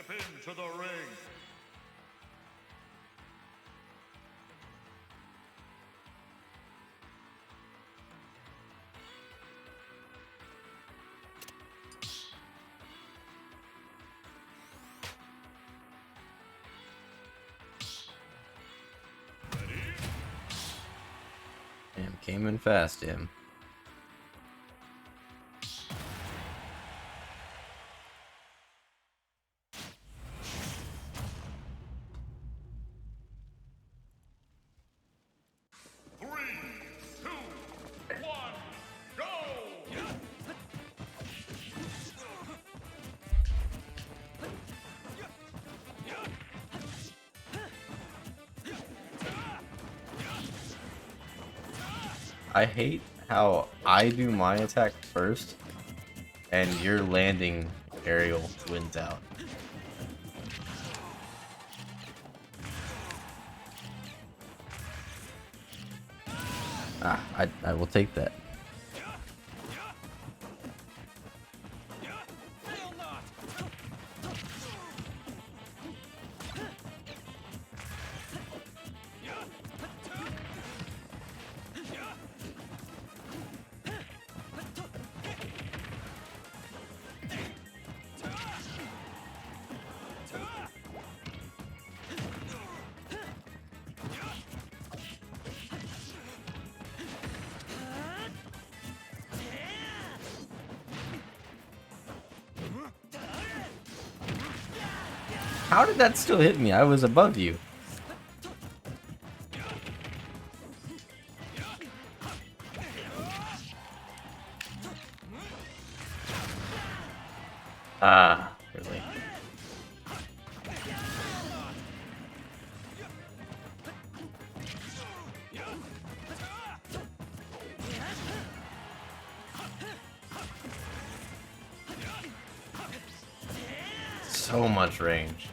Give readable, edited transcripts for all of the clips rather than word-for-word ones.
Step into the ring. Damn, came in fast, him. Three, two, one, go! I hate how I do my attack first, and your landing aerial wins out. I will take that. How did that still hit me? I was above you. Ah, really? So much range.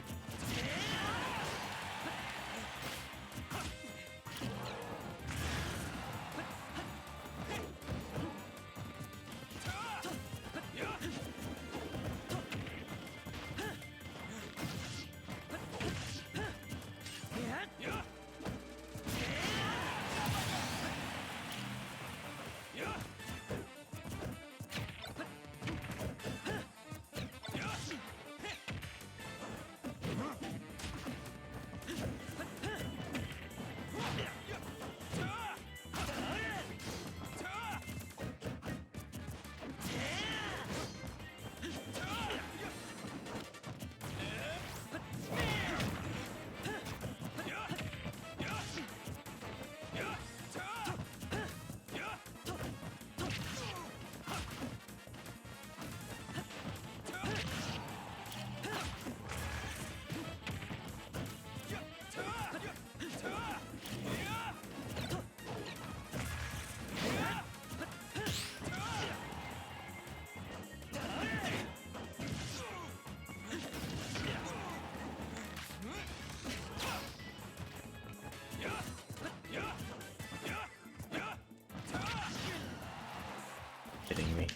Kidding me.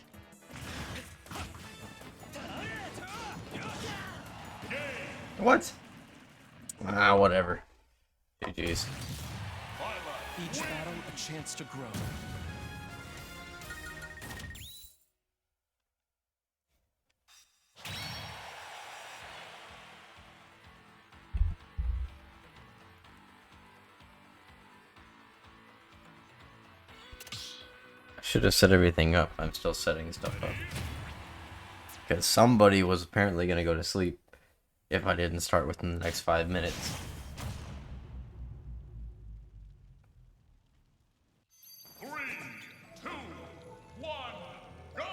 What? Ah, whatever. GG's. Each battle a chance to grow. Should have set everything up. I'm still setting stuff up. Because somebody was apparently going to go to sleep if I didn't start within the next 5 minutes. Three, two, one, go!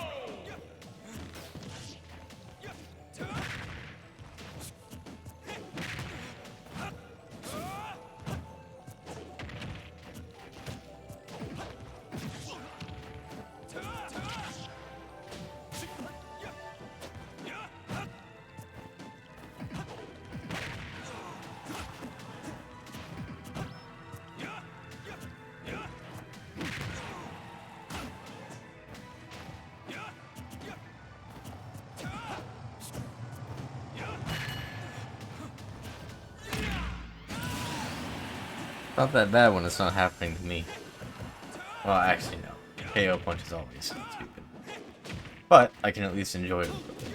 not that bad when it's not happening to me. Well, actually, no. KO punch is always stupid. But I can at least enjoy it a little bit.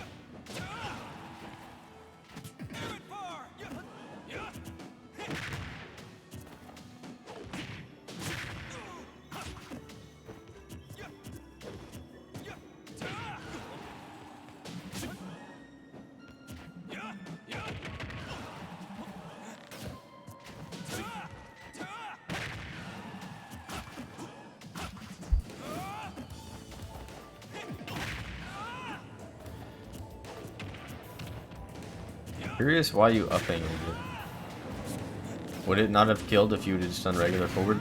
Curious why you up angled it. Would it not have killed if you would have just done regular forward?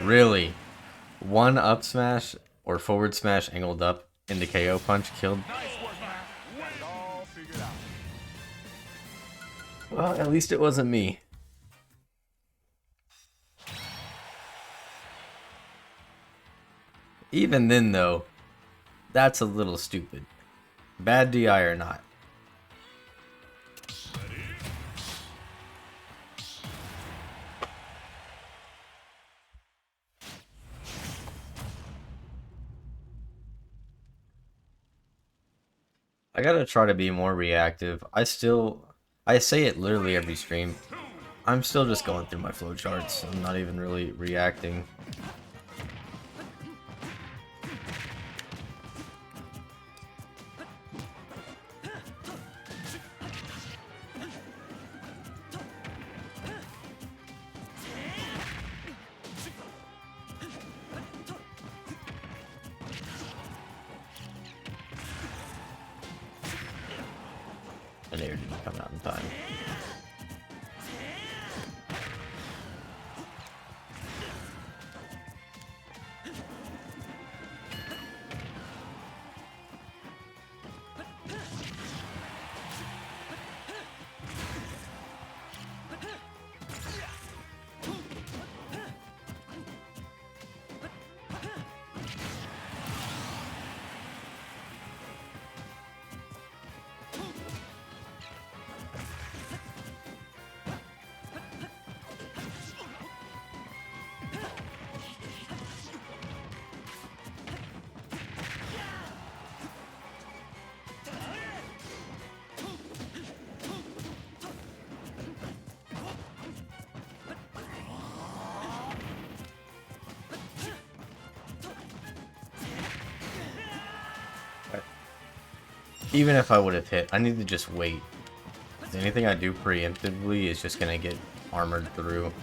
Really? One up smash or forward smash angled up into KO punch killed? Well, at least it wasn't me. Even then, though, that's a little stupid. Bad DI or not. I gotta try to be more reactive. I say it literally every stream. I'm still just going through my flowcharts. I'm not even really reacting. And air didn't come out in time. Even if I would have hit, I need to just wait. 'Cause anything I do preemptively is just gonna get armored through.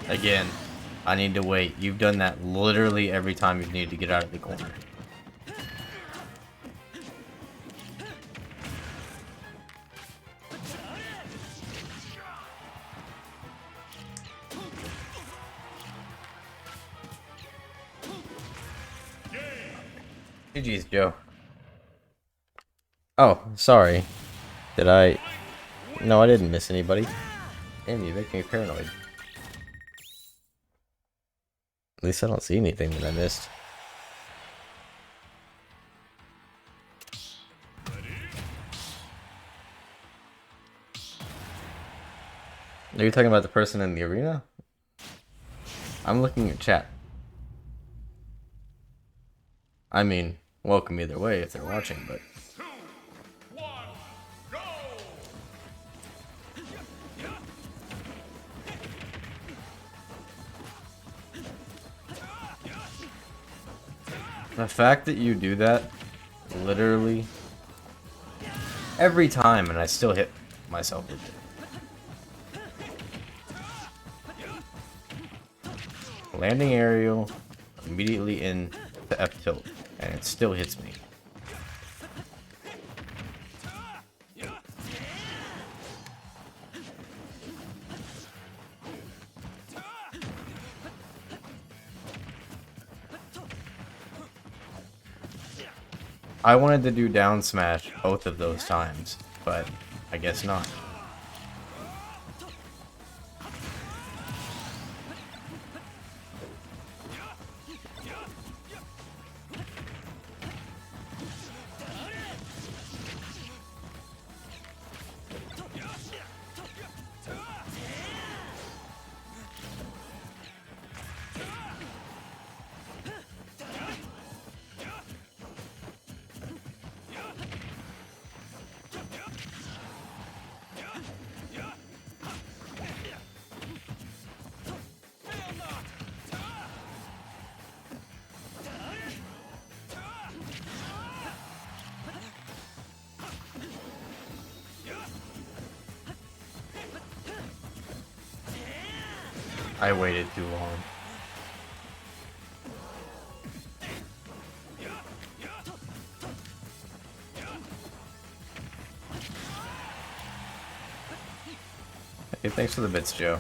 Again, I need to wait. You've done that literally every time you've needed to get out of the corner. GG's, Joe. Oh, sorry. Did I? No, I didn't miss anybody. Damn, you make me paranoid. At least I don't see anything that I missed. Are you talking about the person in the arena? I'm looking at chat. I mean, welcome either way if they're watching, but... 2, 1, go! The fact that you do that, literally, every time, and I still hit myself with it. Landing aerial, immediately in the F tilt, and it still hits me. I wanted to do down smash both of those times, but I guess not. I waited too long. Hey, thanks for the bits, Joe.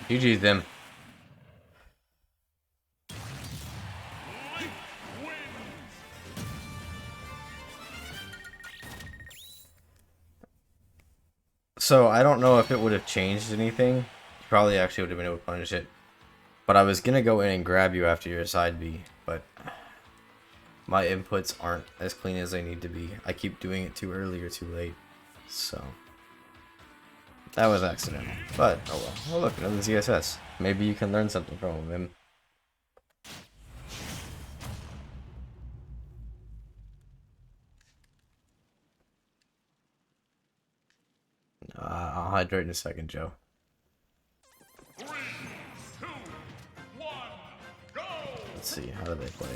GG's them. So I don't know if it would have changed anything. You probably actually would have been able to punish it. But I was gonna go in and grab you after your side B, but my inputs aren't as clean as they need to be. I keep doing it too early or too late. So that was accidental. But oh well. Oh look, another ZSS. Maybe you can learn something from him. I'll hydrate in a second, Joe. 3, 2, 1, go! Let's see, how do they play?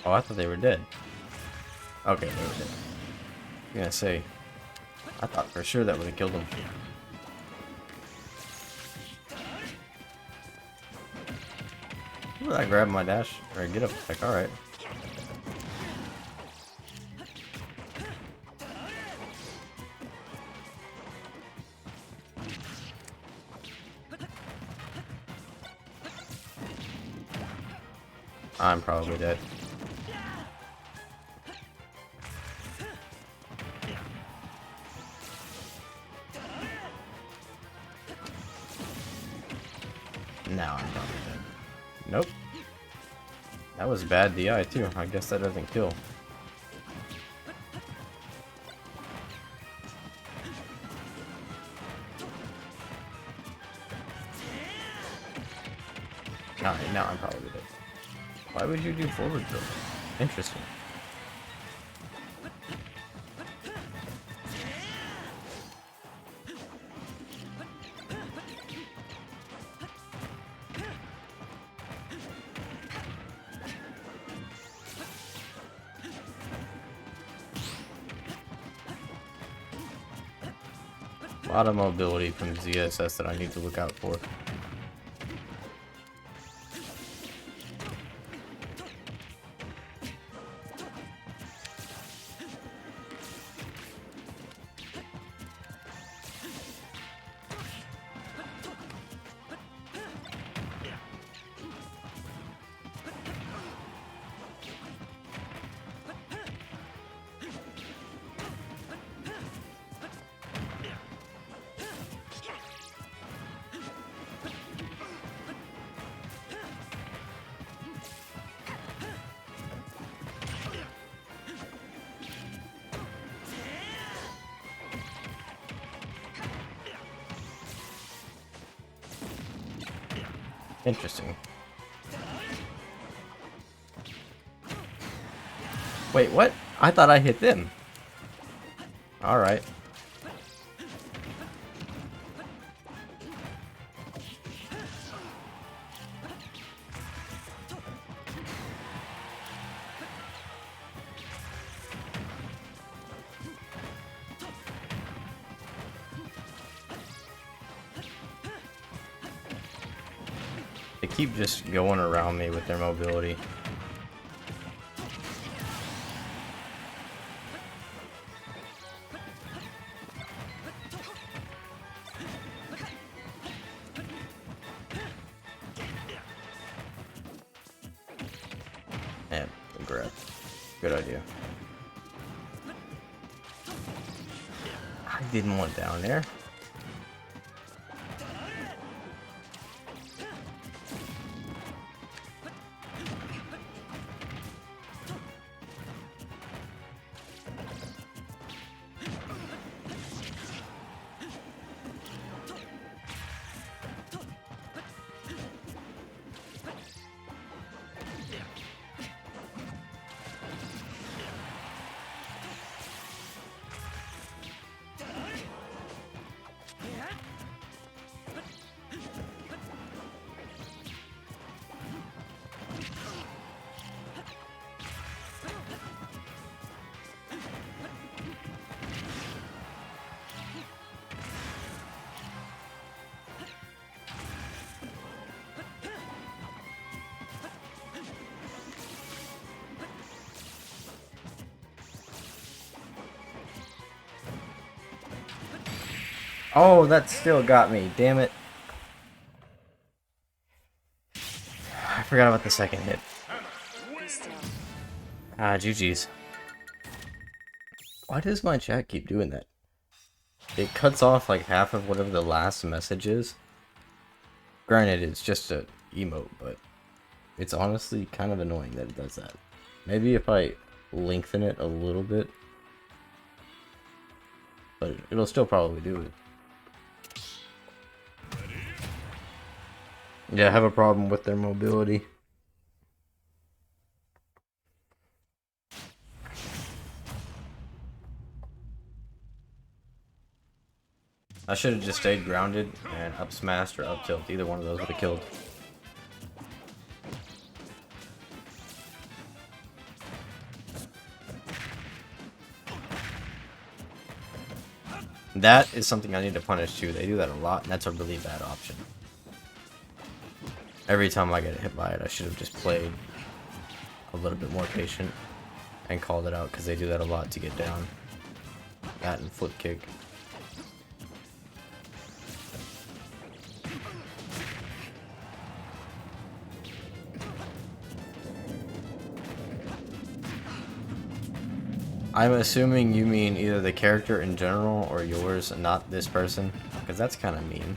Oh, I thought they were dead. Okay, they were dead. I'm gonna say, I thought for sure that would have killed them. Ooh, I grabbed my dash or get up. Like, all right. I'm probably dead. Now I'm probably dead. Nope. That was bad DI too. I guess that doesn't kill. Alright, now I'm probably dead. Why would you do forward throw? Interesting. A lot of mobility from ZSS that I need to look out for. Interesting. Wait, what? I thought I hit them. Alright. They keep just going around me with their mobility. And grab. Good idea. I didn't want down there. Oh, that still got me. Damn it. I forgot about the second hit. Ah, GG's. Why does my chat keep doing that? It cuts off like half of whatever the last message is. Granted, it's just a emote, but it's honestly kind of annoying that it does that. Maybe if I lengthen it a little bit, but it'll still probably do it. Yeah, I have a problem with their mobility. I should have just stayed grounded and up smashed or up tilt. Either one of those would have killed. That is something I need to punish too. They do that a lot, and that's a really bad option. Every time I get hit by it, I should have just played a little bit more patient and called it out, because they do that a lot to get down. That and flip kick. I'm assuming you mean either the character in general or yours and not this person, because that's kind of mean.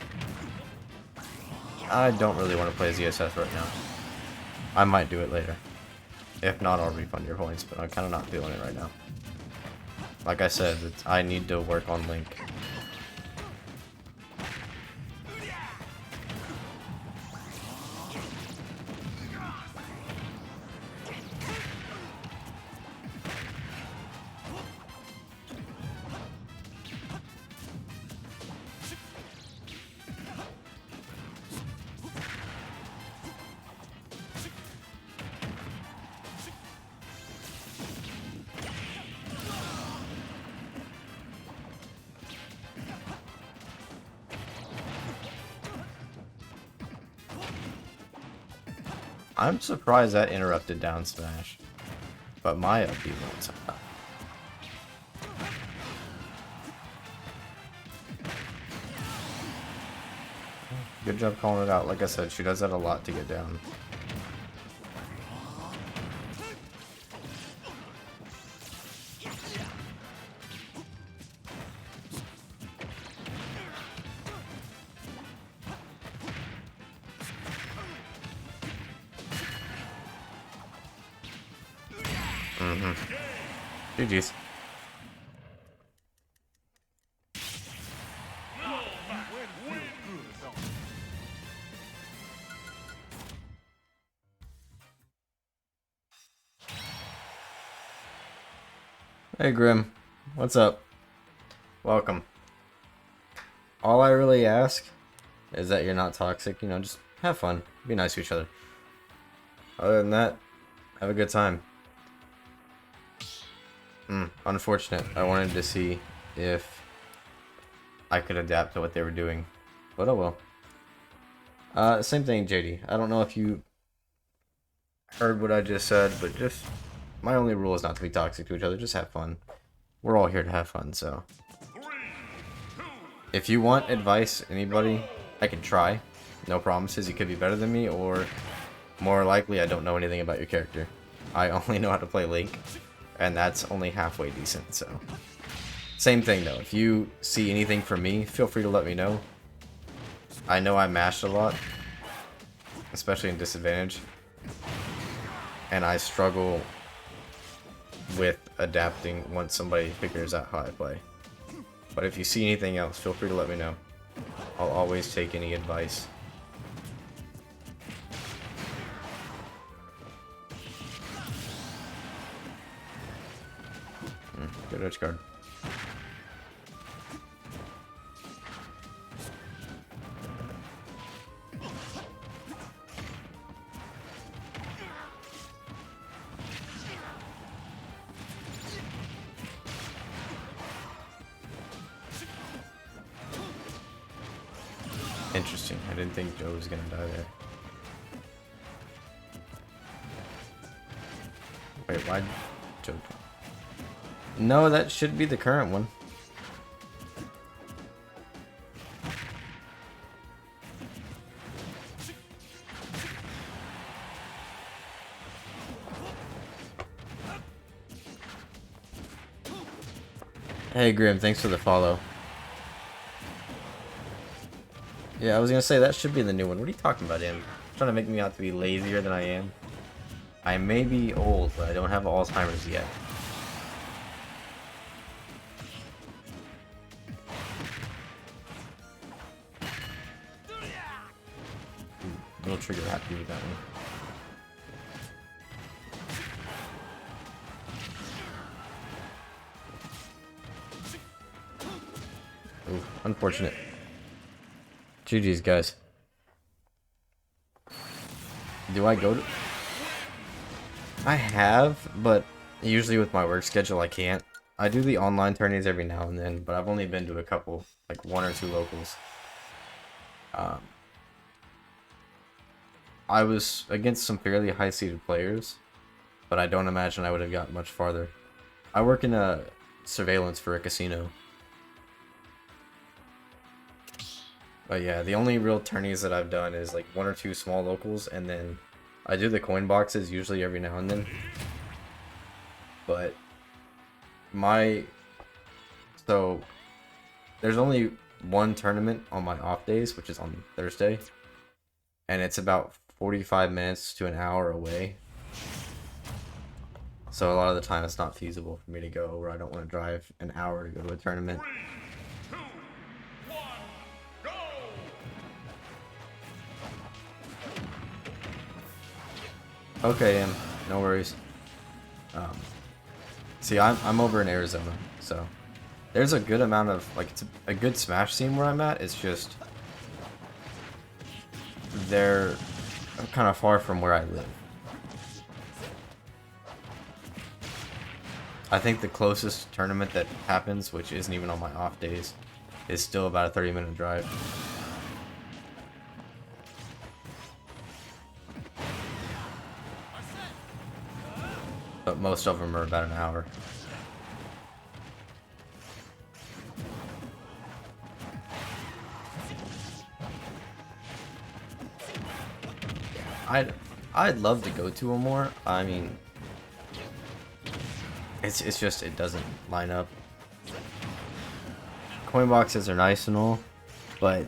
I don't really want to play ZSS right now. I might do it later. If not, I'll refund your points, but I'm kind of not feeling it right now. Like I said, I need to work on Link. I'm surprised that interrupted down smash, but my up B won't. Good job calling it out. Like I said, she does that a lot to get down. GG's. Hey Grim, what's up? Welcome. All I really ask is that you're not toxic, you know, just have fun, be nice to each other. Other than that, have a good time. Unfortunate. I wanted to see if I could adapt to what they were doing, but oh well. Same thing, JD. I don't know if you heard what I just said, but just my only rule is not to be toxic to each other. Just have fun. We're all here to have fun, so. If you want advice, anybody, I can try. No promises. You could be better than me, or more likely, I don't know anything about your character. I only know how to play Link, and that's only halfway decent, so. Same thing, though. If you see anything from me, feel free to let me know. I know I mashed a lot, especially in disadvantage, and I struggle with adapting once somebody figures out how I play. But if you see anything else, feel free to let me know. I'll always take any advice. Good edge guard. Interesting. I didn't think Joe was gonna die there. Wait, why Joe? No, that should be the current one. Hey Grim, thanks for the follow. Yeah, I was gonna say that should be the new one. What are you talking about, Im? Trying to make me out to be lazier than I am. I may be old, but I don't have Alzheimer's yet. Little trigger happy with that one. Ooh, unfortunate. GG's, guys. Do I go to... I have, but usually with my work schedule I can't. I do the online tourneys every now and then, but I've only been to a couple, like 1 or 2 locals. I was against some fairly high-seeded players, but I don't imagine I would have gotten much farther. I work in a surveillance for a casino. But yeah, the only real tourneys that I've done is like 1 or 2 small locals, and then I do the coin boxes usually every now and then. But so there's only one tournament on my off days, which is on Thursday, and it's about 45 minutes to an hour away. So a lot of the time it's not feasible for me to go, or I don't want to drive an hour to go to a tournament. 3, 2, 1, go! Okay, no worries. See, I'm over in Arizona, so there's a good amount of, like, it's a good Smash scene where I'm at. It's just they're kind of far from where I live. I think the closest tournament that happens, which isn't even on my off days, is still about a 30-minute drive. But most of them are about an hour. I'd love to go to a more. I mean, it's just it doesn't line up. Coin boxes are nice and all, but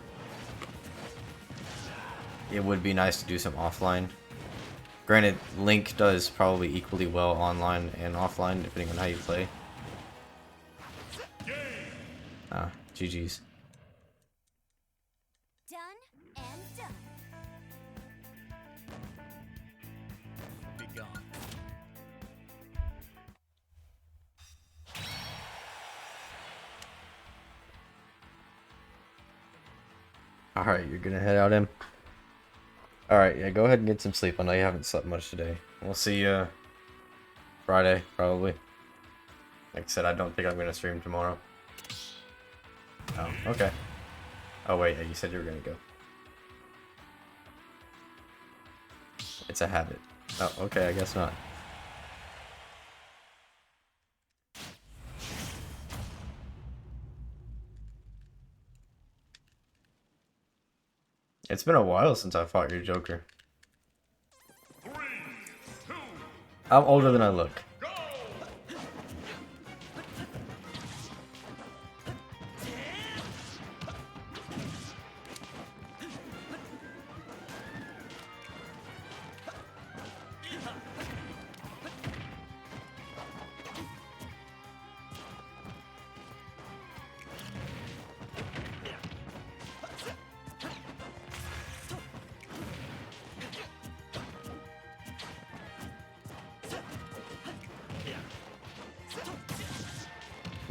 it would be nice to do some offline. Granted, Link does probably equally well online and offline, depending on how you play. GG's. Done and done. Be gone. Alright, you're gonna head out in. Alright, yeah, go ahead and get some sleep. I know you haven't slept much today. We'll see you Friday, probably. Like I said, I don't think I'm gonna stream tomorrow. Oh, okay. Oh wait, yeah, you said you were gonna go. It's a habit. Oh, okay, I guess not. It's been a while since I fought your Joker. 3, 2, I'm older than I look. go!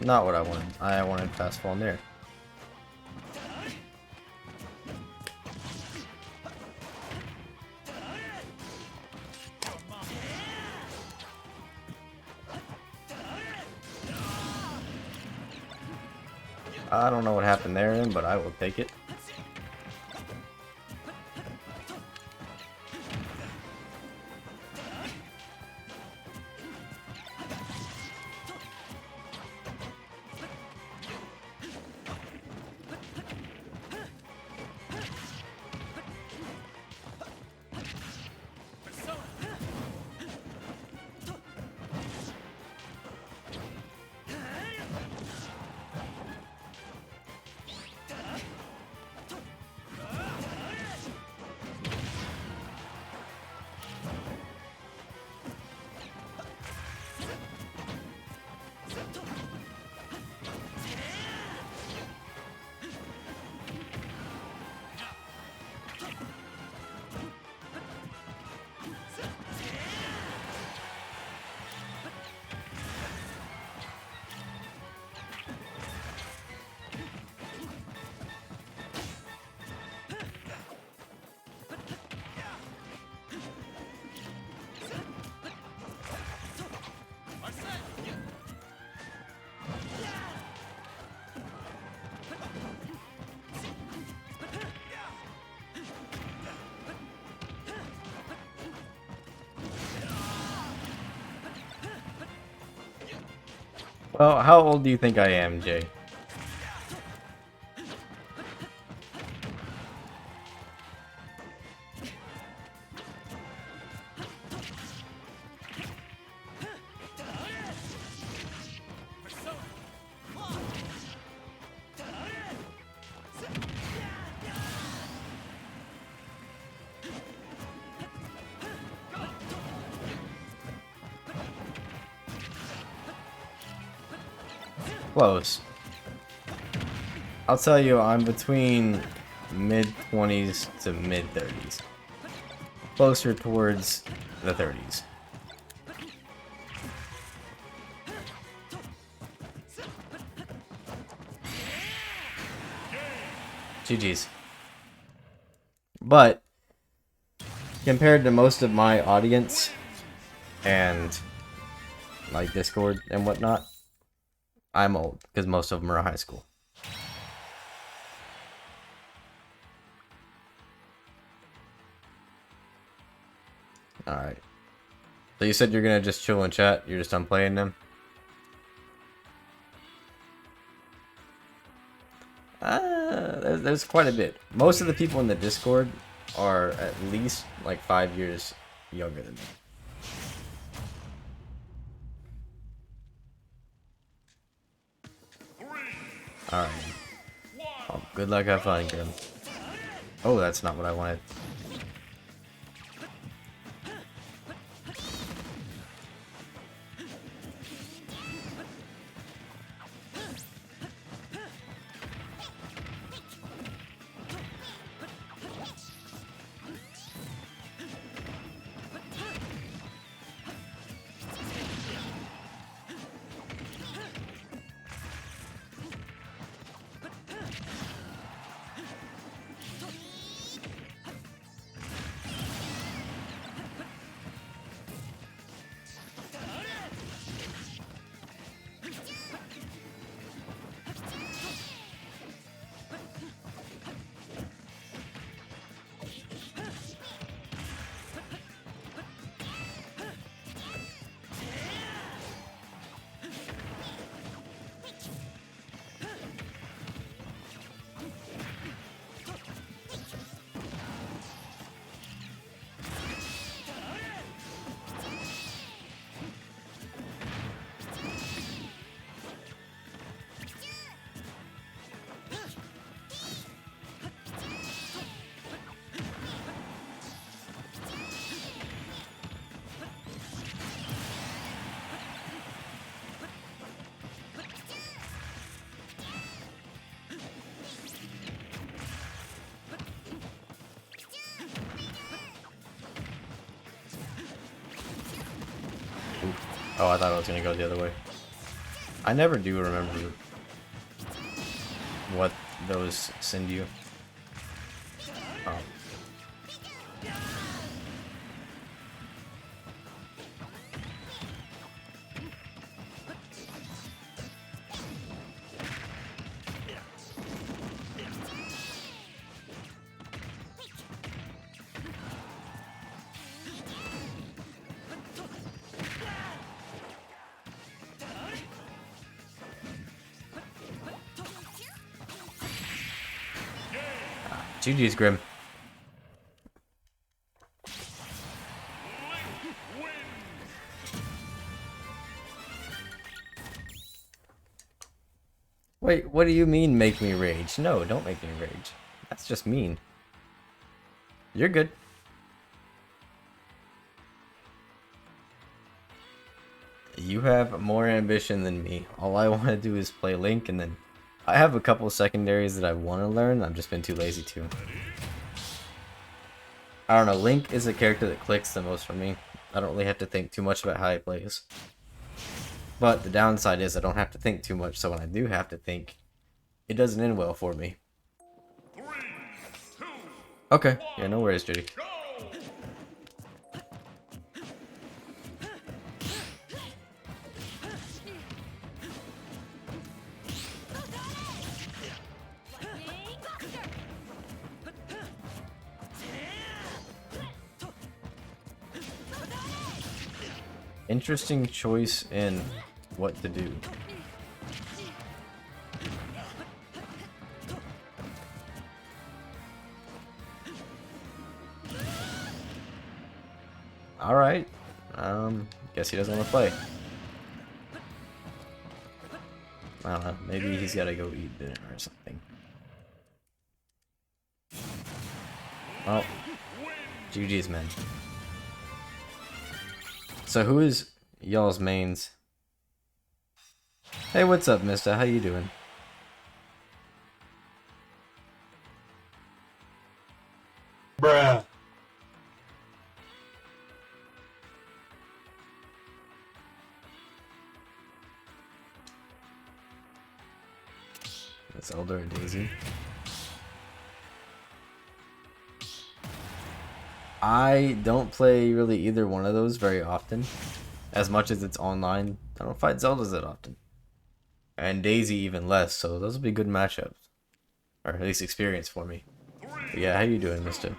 Not what I wanted. I wanted fast fall near. I don't know what happened there, but I will take it. Well, how old do you think I am, Jay? Close. I'll tell you, I'm between mid-20s to mid-30s. Closer towards the 30s. GG's. But, compared to most of my audience, and, like, Discord and whatnot, I'm old, because most of them are high school. Alright. So you said you're gonna just chill and chat, you're just done playing them? There's quite a bit. Most of the people in the Discord are at least like 5 years younger than me. Alright. Oh, good luck, have fun, Grim. Oh, that's not what I wanted. Oh, I thought I was gonna go the other way. I never do remember what those send you. Oh. GG's, Grim. Wait, what do you mean make me rage? No, don't make me rage. That's just mean. You're good. You have more ambition than me. All I want to do is play Link, and then I have a couple secondaries that I want to learn. I've just been too lazy to. I don't know. Link is a character that clicks the most for me. I don't really have to think too much about how he plays. But the downside is I don't have to think too much, so when I do have to think, it doesn't end well for me. 3, 2, Okay. Yeah, no worries, Judy. go! Interesting choice in what to do. Alright. Guess he doesn't want to play. I don't know. Maybe he's gotta go eat dinner or something. Well, GG's, man. So who is y'all's mains? Hey, what's up, mister? How you doing? Bruh. That's Elder and Daisy. I don't play really either one of those very often. As much as it's online, I don't fight Zeldas that often. And Daisy even less, so those will be good matchups. Or at least experience for me. But yeah, how you doing, mister?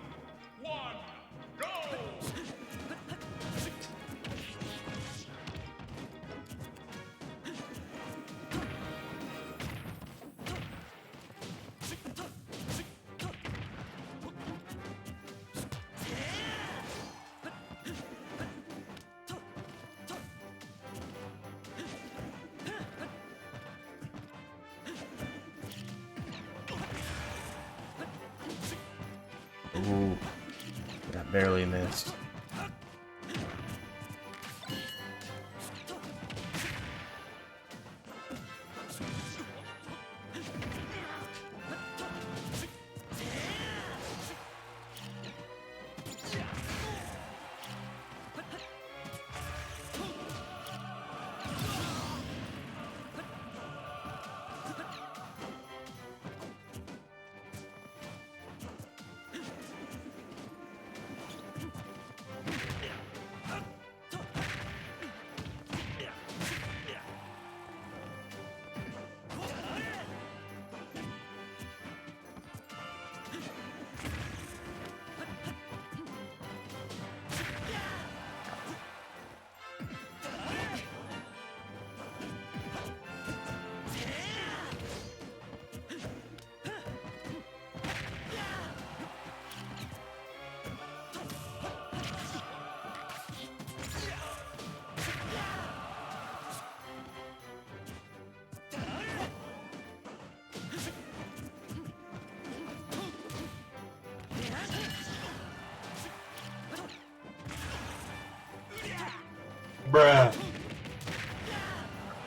Ooh, that barely missed. Bruh.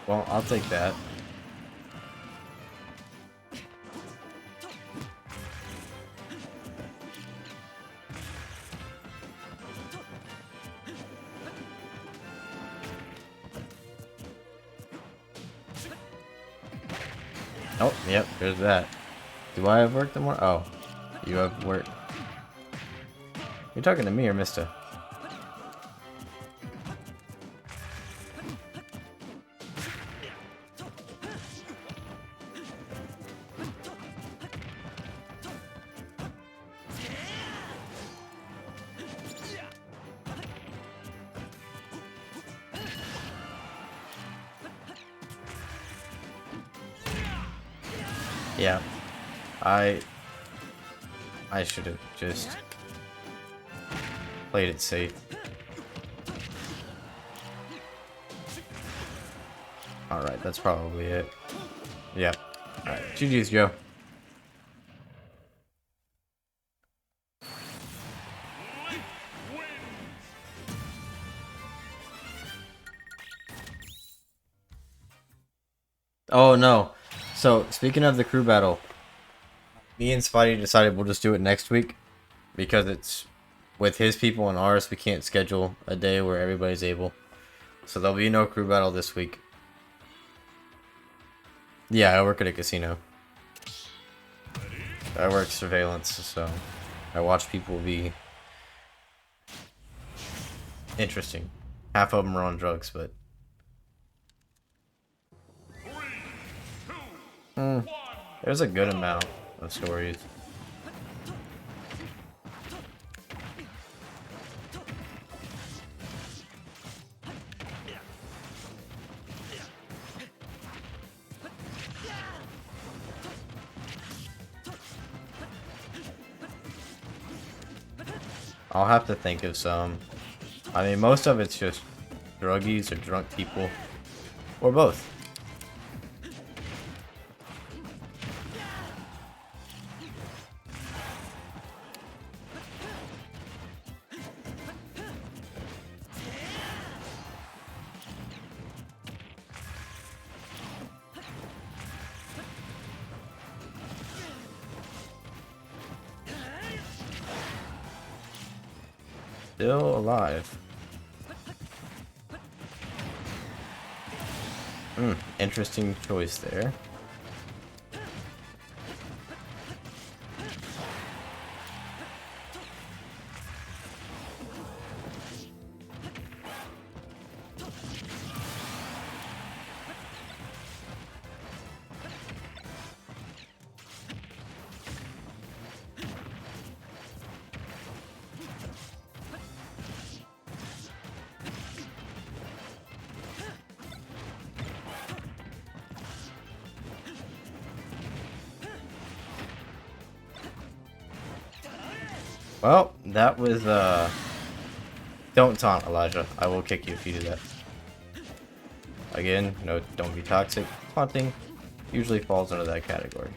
Well, I'll take that. Oh, yep, there's that. Do I have work tomorrow? Oh, you have work. You're talking to me or mister? Yeah, I should have just played it safe. Alright, that's probably it. Yep. Alright, GG's, Joe. Oh no. So, speaking of the crew battle, me and Spidey decided we'll just do it next week because it's with his people and ours. We can't schedule a day where everybody's able, so there'll be no crew battle this week. Yeah, I work at a casino. I work surveillance, so I watch people be interesting. Half of them are on drugs, but there's a good amount of stories. I'll have to think of some. I mean, most of it's just druggies or drunk people, or both. Still alive. Interesting choice there. Well, that was, don't taunt, Elijah. I will kick you if you do that. Again, no, don't be toxic. Taunting usually falls under that category.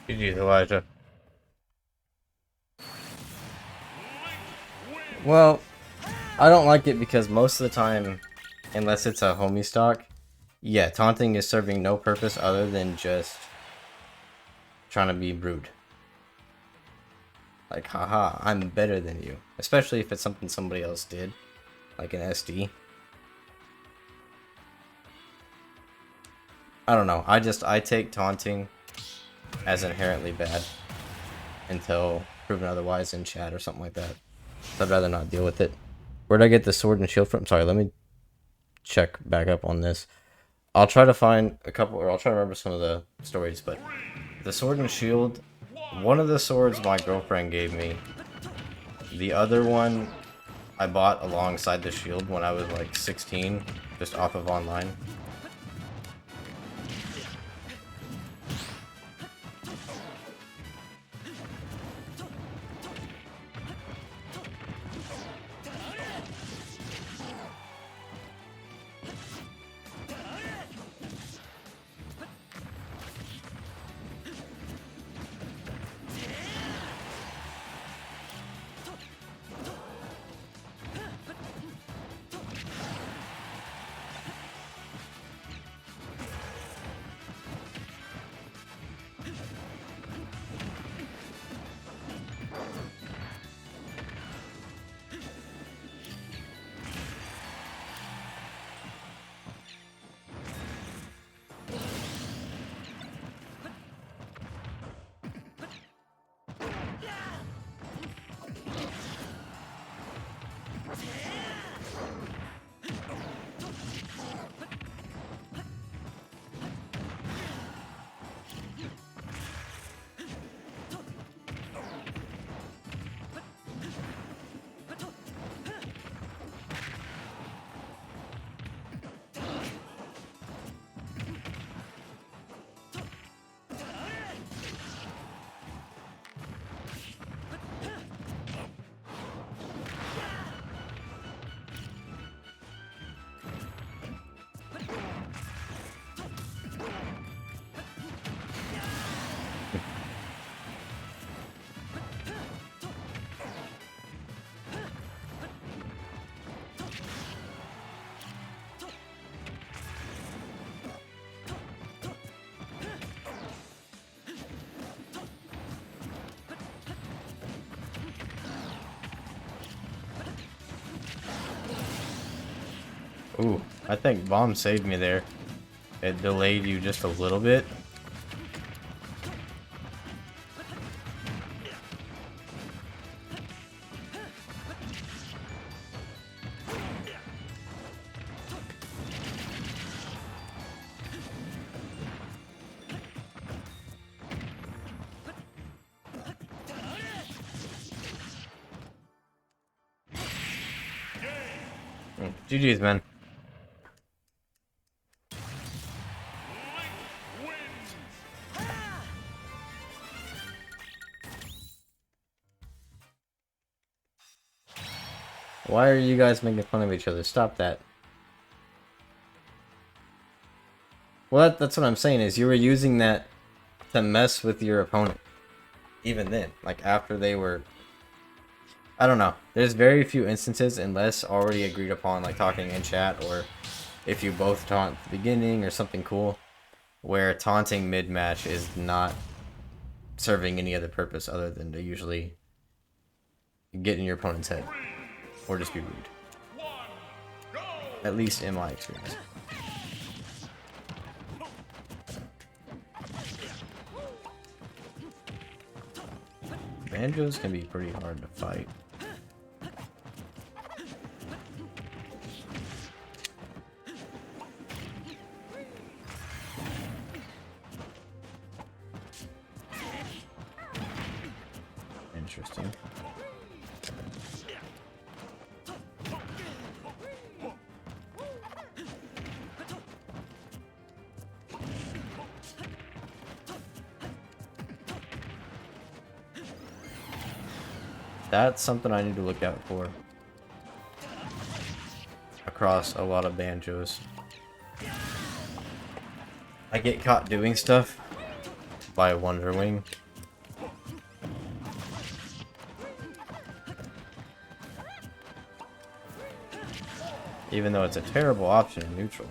GG, Elijah. Well, I don't like it because most of the time, unless it's a homie stock, yeah, taunting is serving no purpose other than just trying to be rude. Like, haha, I'm better than you. Especially if it's something somebody else did, like an SD. I don't know, I take taunting as inherently bad until proven otherwise in chat or something like that. So I'd rather not deal with it. Where'd I get the sword and shield from? Sorry, let me check back up on this. I'll try to find a couple, or I'll try to remember some of the stories, but the sword and shield, one of the swords my girlfriend gave me. The other one I bought alongside the shield when I was like 16, just off of online. Ooh, I think bomb saved me there. It delayed you just a little bit. GG's, man. Why are you guys making fun of each other? Stop that. Well, that's what I'm saying, is you were using that to mess with your opponent. Even then, like after they were... I don't know. There's very few instances, unless already agreed upon, like talking in chat, or if you both taunt at the beginning or something cool, where taunting mid-match is not serving any other purpose other than to usually get in your opponent's head. Or just be rude. At least in my experience. Banjos can be pretty hard to fight. Interesting. That's something I need to look out for across a lot of banjos. I get caught doing stuff by Wonderwing. Even though it's a terrible option in neutral.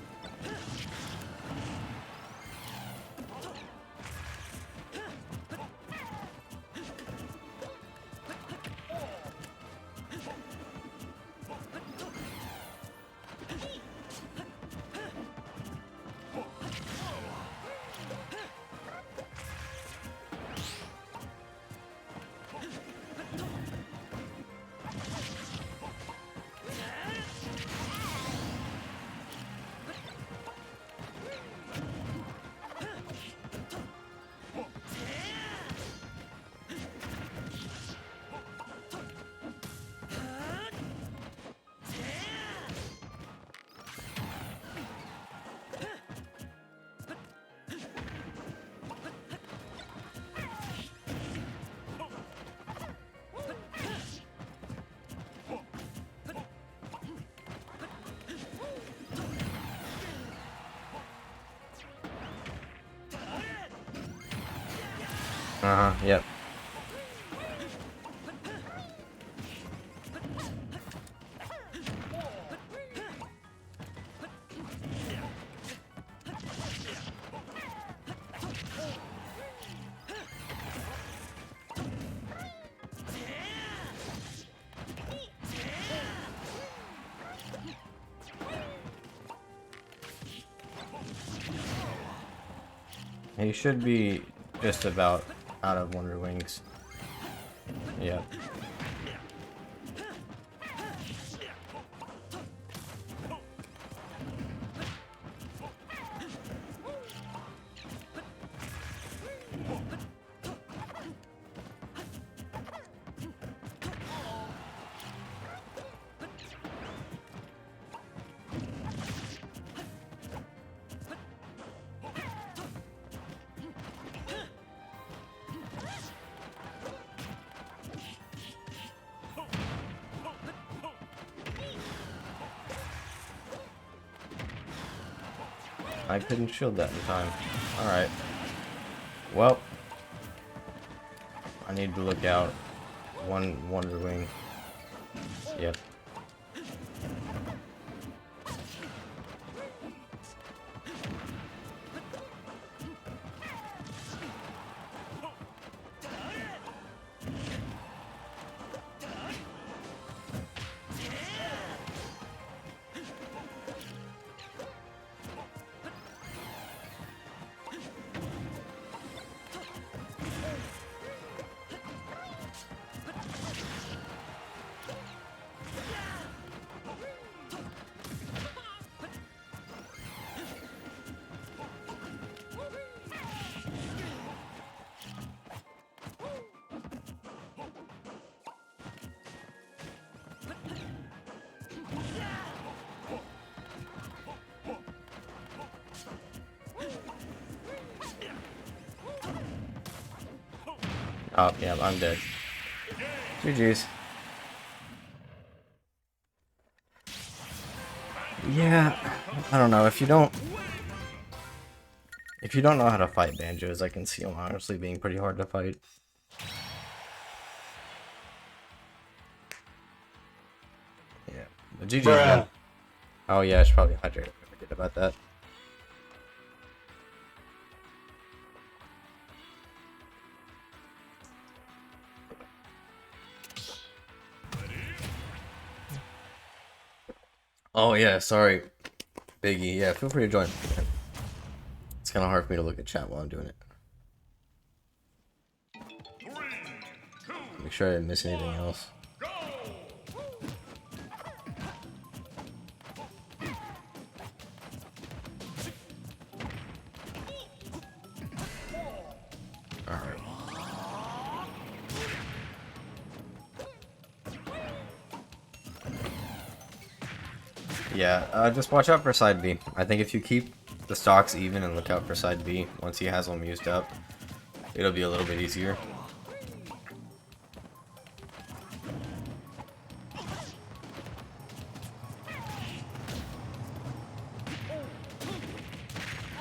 Yep. He should be just about out of Wonder Wings. Yep. I couldn't shield that in time. Alright. Well, I need to look out. One Wonder Wing. Yep. Oh, yeah, I'm dead. GG's. Yeah, I don't know. If you don't know how to fight Banjos, I can see them honestly being pretty hard to fight. Yeah, but GG's, man. Oh yeah, I should probably hydrate. I forget about that. Oh yeah, sorry, Biggie. Yeah, feel free to join. It's kind of hard for me to look at chat while I'm doing it. 3, 2, Make sure I didn't miss anything else. go! Alright. Yeah, just watch out for side B. I think if you keep the stocks even and look out for side B, once he has them used up, it'll be a little bit easier.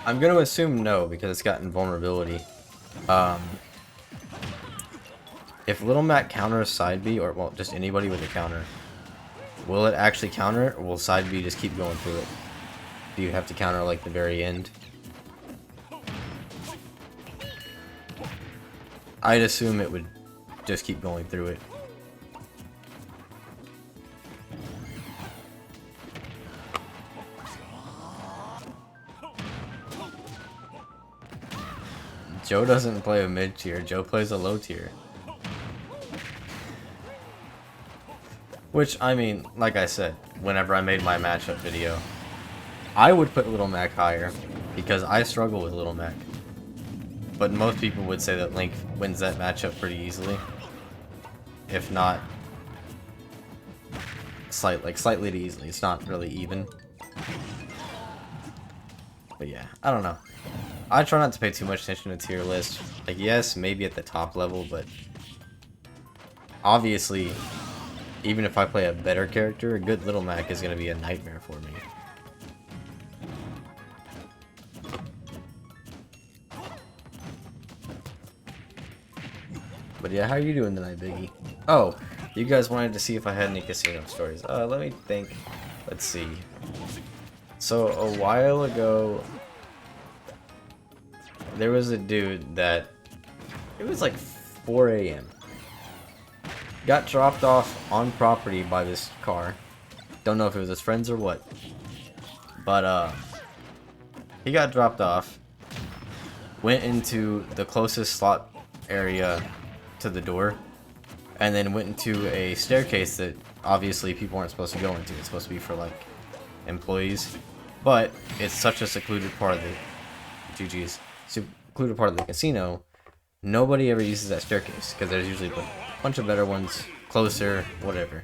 I'm gonna assume no, because it's got invulnerability. If Little Mac counters side B, or well, just anybody with a counter, will it actually counter, or will side B just keep going through it? Do you have to counter like the very end? I'd assume it would just keep going through it. Joe doesn't play a mid tier, Joe plays a low tier. Which, I mean, like I said, whenever I made my matchup video, I would put Little Mac higher, because I struggle with Little Mac. But most people would say that Link wins that matchup pretty easily. If not, slightly to easily. It's not really even. But yeah, I don't know. I try not to pay too much attention to tier list. Like, yes, maybe at the top level, but obviously, even if I play a better character, a good Little Mac is going to be a nightmare for me. But yeah, how are you doing tonight, Biggie? Oh, you guys wanted to see if I had any casino stories. Let me think. Let's see. So, a while ago, there was a dude that, it was like 4 a.m. Got dropped off on property by this car. Don't know if it was his friends or what. But, he got dropped off. Went into the closest slot area to the door. And then went into a staircase that obviously people aren't supposed to go into. It's supposed to be for, like, employees. But, it's such a secluded part of the... GG's. Secluded part of the casino. Nobody ever uses that staircase. Because there's usually, like, bunch of better ones, closer, whatever.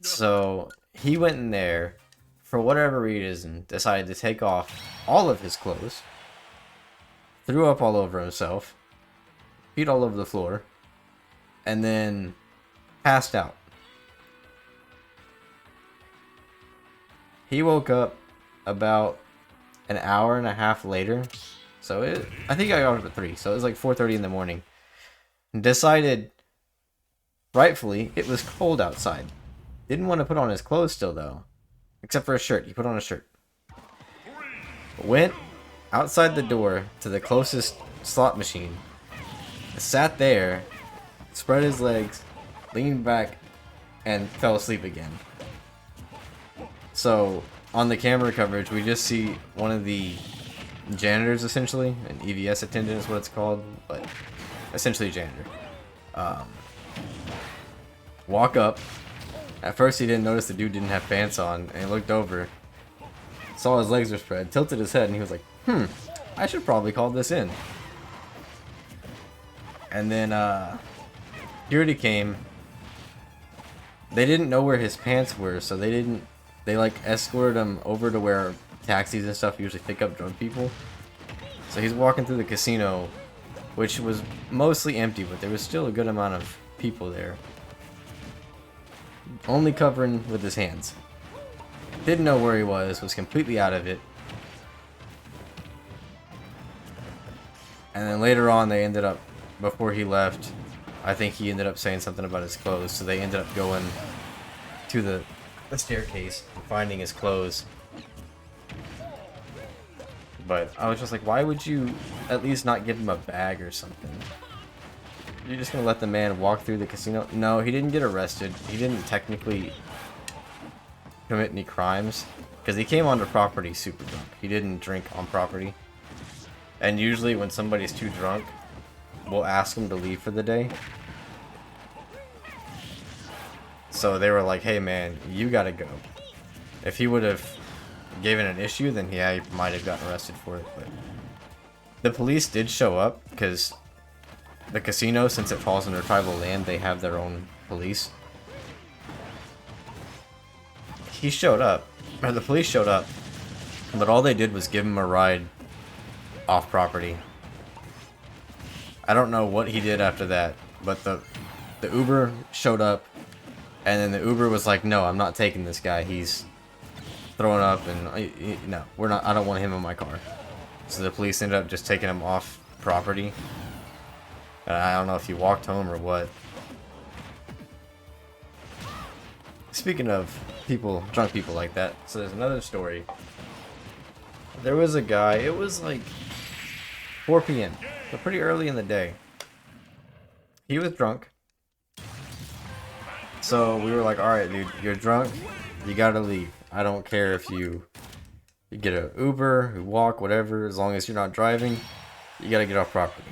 So he went in there for whatever reason, decided to take off all of his clothes, threw up all over himself, peed all over the floor, and then passed out. He woke up about an hour and a half later. So I think I got up at 3, so it was like 4:30 in the morning. Decided, rightfully, it was cold outside. Didn't want to put on his clothes still, though. Except for a shirt. He put on a shirt. Went outside the door to the closest slot machine. Sat there, spread his legs, leaned back, and fell asleep again. So, on the camera coverage, we just see one of the janitors, essentially. An EVS attendant is what it's called, but essentially a janitor. Walk up. At first he didn't notice the dude didn't have pants on, and he looked over, saw his legs were spread, tilted his head, and he was like, I should probably call this in. And then security came. They didn't know where his pants were, so they like escorted him over to where taxis and stuff usually pick up drunk people. So he's walking through the casino which was mostly empty, but there was still a good amount of people there. Only covering with his hands. Didn't know where he was completely out of it. And then later on, they ended up, before he left, I think he ended up saying something about his clothes, so they ended up going to the staircase and finding his clothes. But I was just like, why would you at least not give him a bag or something? You're just gonna let the man walk through the casino? No, he didn't get arrested. He didn't technically commit any crimes, because he came onto property super drunk. He didn't drink on property. And usually when somebody's too drunk, we'll ask them to leave for the day. So they were like, hey man, you gotta go. If he would have given an issue, then yeah, he might have gotten arrested for it. But the police did show up, because the casino, since it falls under tribal land, they have their own police. He showed up, or the police showed up, but all they did was give him a ride off property. I don't know what he did after that, but the Uber showed up, and then the Uber was like, no, I'm not taking this guy. He's throwing up, and no, we're not. I don't want him in my car. So the police ended up just taking him off property. I don't know if he walked home or what. Speaking of people, drunk people like that, so there's another story. There was a guy, it was like 4 p.m., so pretty early in the day. He was drunk. So we were like, alright dude, you're drunk, you gotta leave. I don't care if you get an Uber, you walk, whatever, as long as you're not driving, you gotta get off property.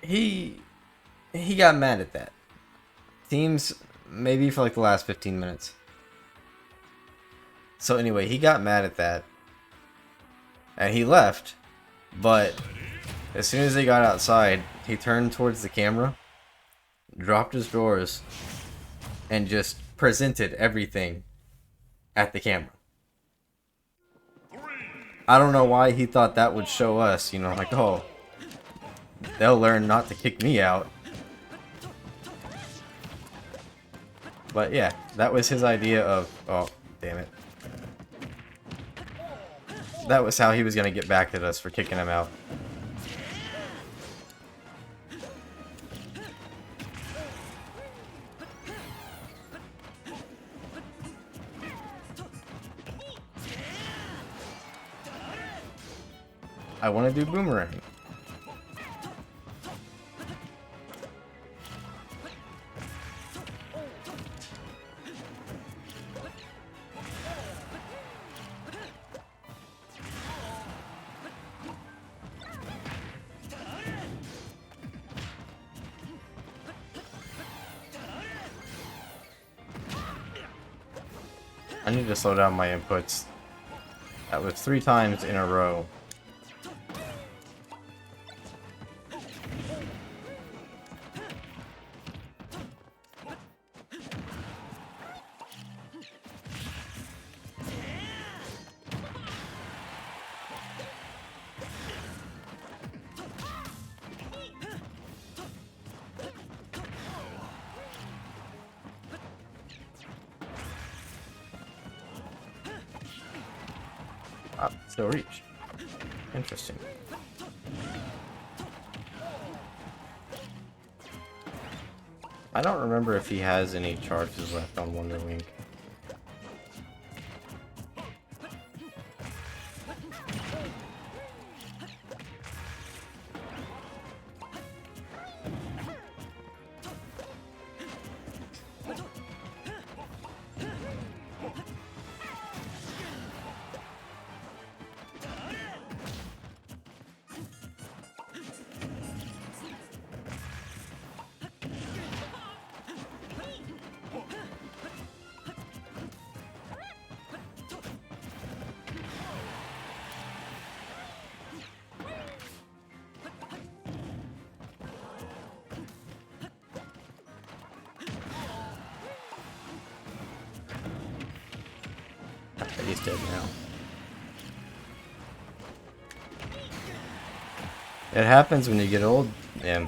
He got mad at that. Seems maybe for like the last 15 minutes. So anyway, he got mad at that. And he left. But as soon as they got outside, he turned towards the camera, dropped his drawers, and just presented everything at the camera. I don't know why he thought that would show us, you know, like, oh, they'll learn not to kick me out. But yeah, that was his idea of, oh, damn it. That was how he was going to get back at us for kicking him out. I want to do boomerang. I need to slow down my inputs. That was 3 times in a row. Still reach. Interesting. I don't remember if he has any charges left on Wonder Wing. He's dead now. It happens when you get old, yeah.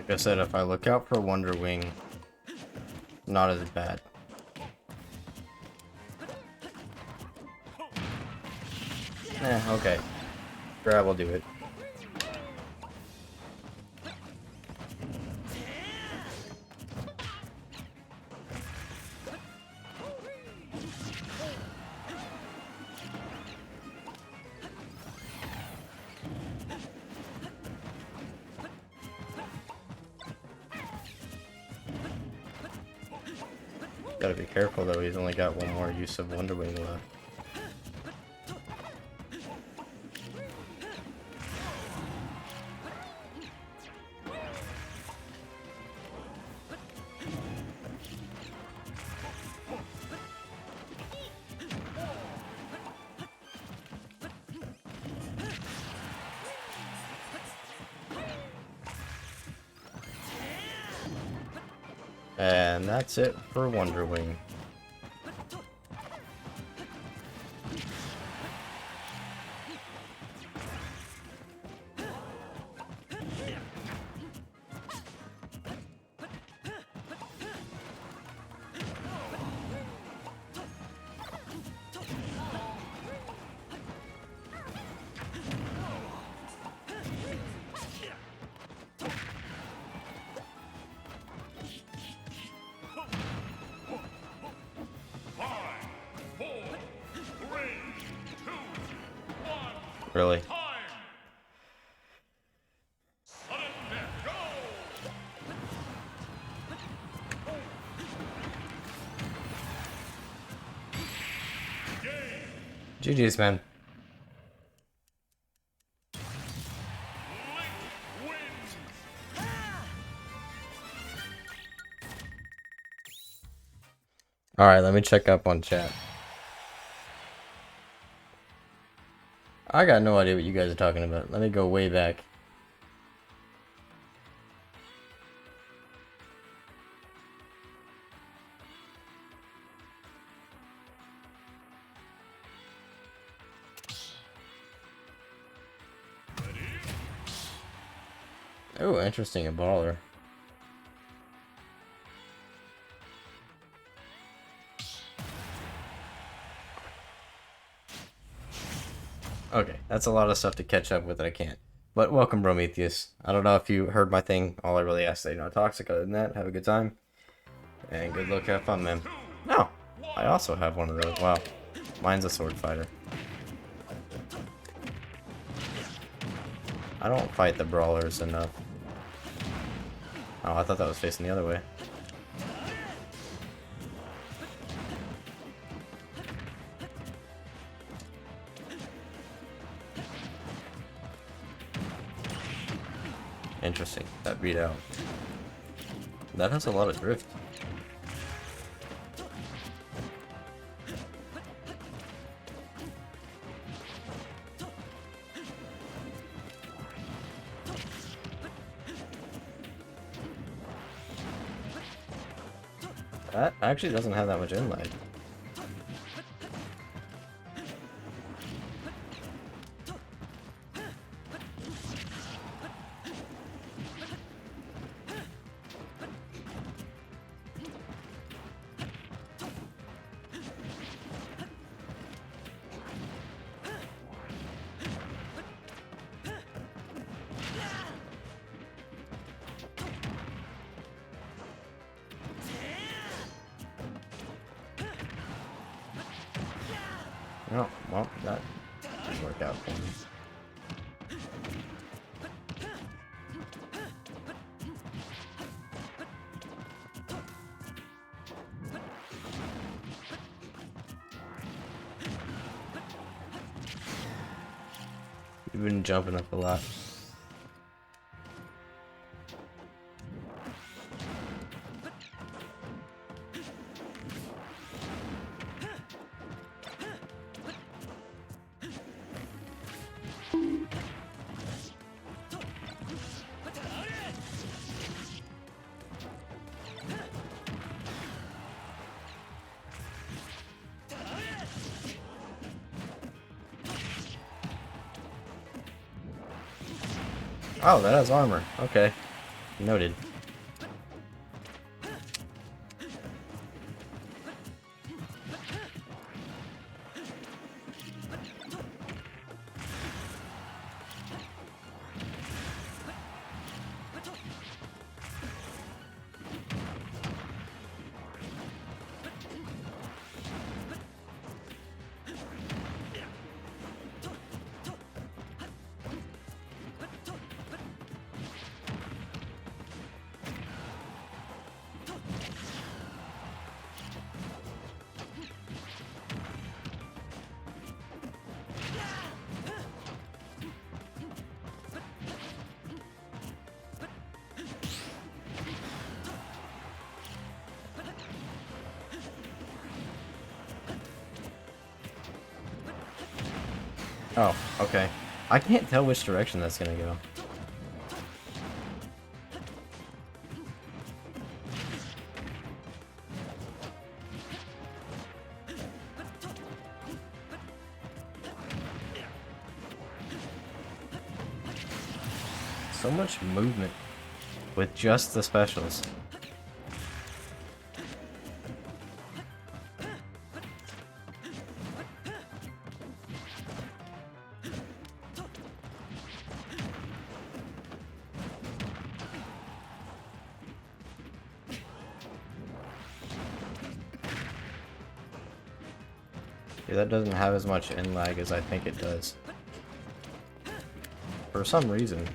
Like I said, if I look out for Wonder Wing, not as bad. Okay. Grab will do it. Gotta be careful though, he's only got one more use of Wonder Wing left. And that's it for Wonder Wing. Really? GG's, man. Alright, let me check up on chat. I got no idea what you guys are talking about. Let me go way back. Oh, interesting, a baller. Okay, that's a lot of stuff to catch up with that I can't. But welcome, Prometheus. I don't know if you heard my thing. All I really ask is that you're not toxic. Other than that, have a good time. And good luck, have fun, man. No, I also have one of those. Wow. Mine's a sword fighter. I don't fight the brawlers enough. Oh, I thought that was facing the other way. Interesting. That beat out. That has a lot of drift. That actually doesn't have that much inlay. Oh, well, that didn't work out for me. You've been jumping up a lot. Oh, that has armor. Okay. Noted. Oh, okay. I can't tell which direction that's gonna go. So much movement with just the specials. Yeah, that doesn't have as much in lag as I think it does. For some reason.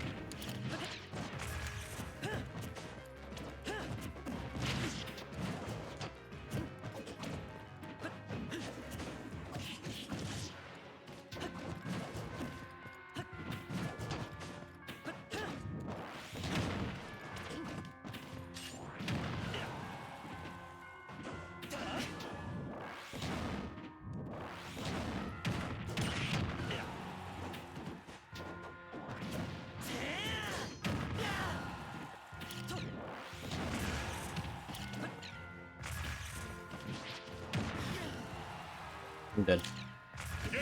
I'm dead.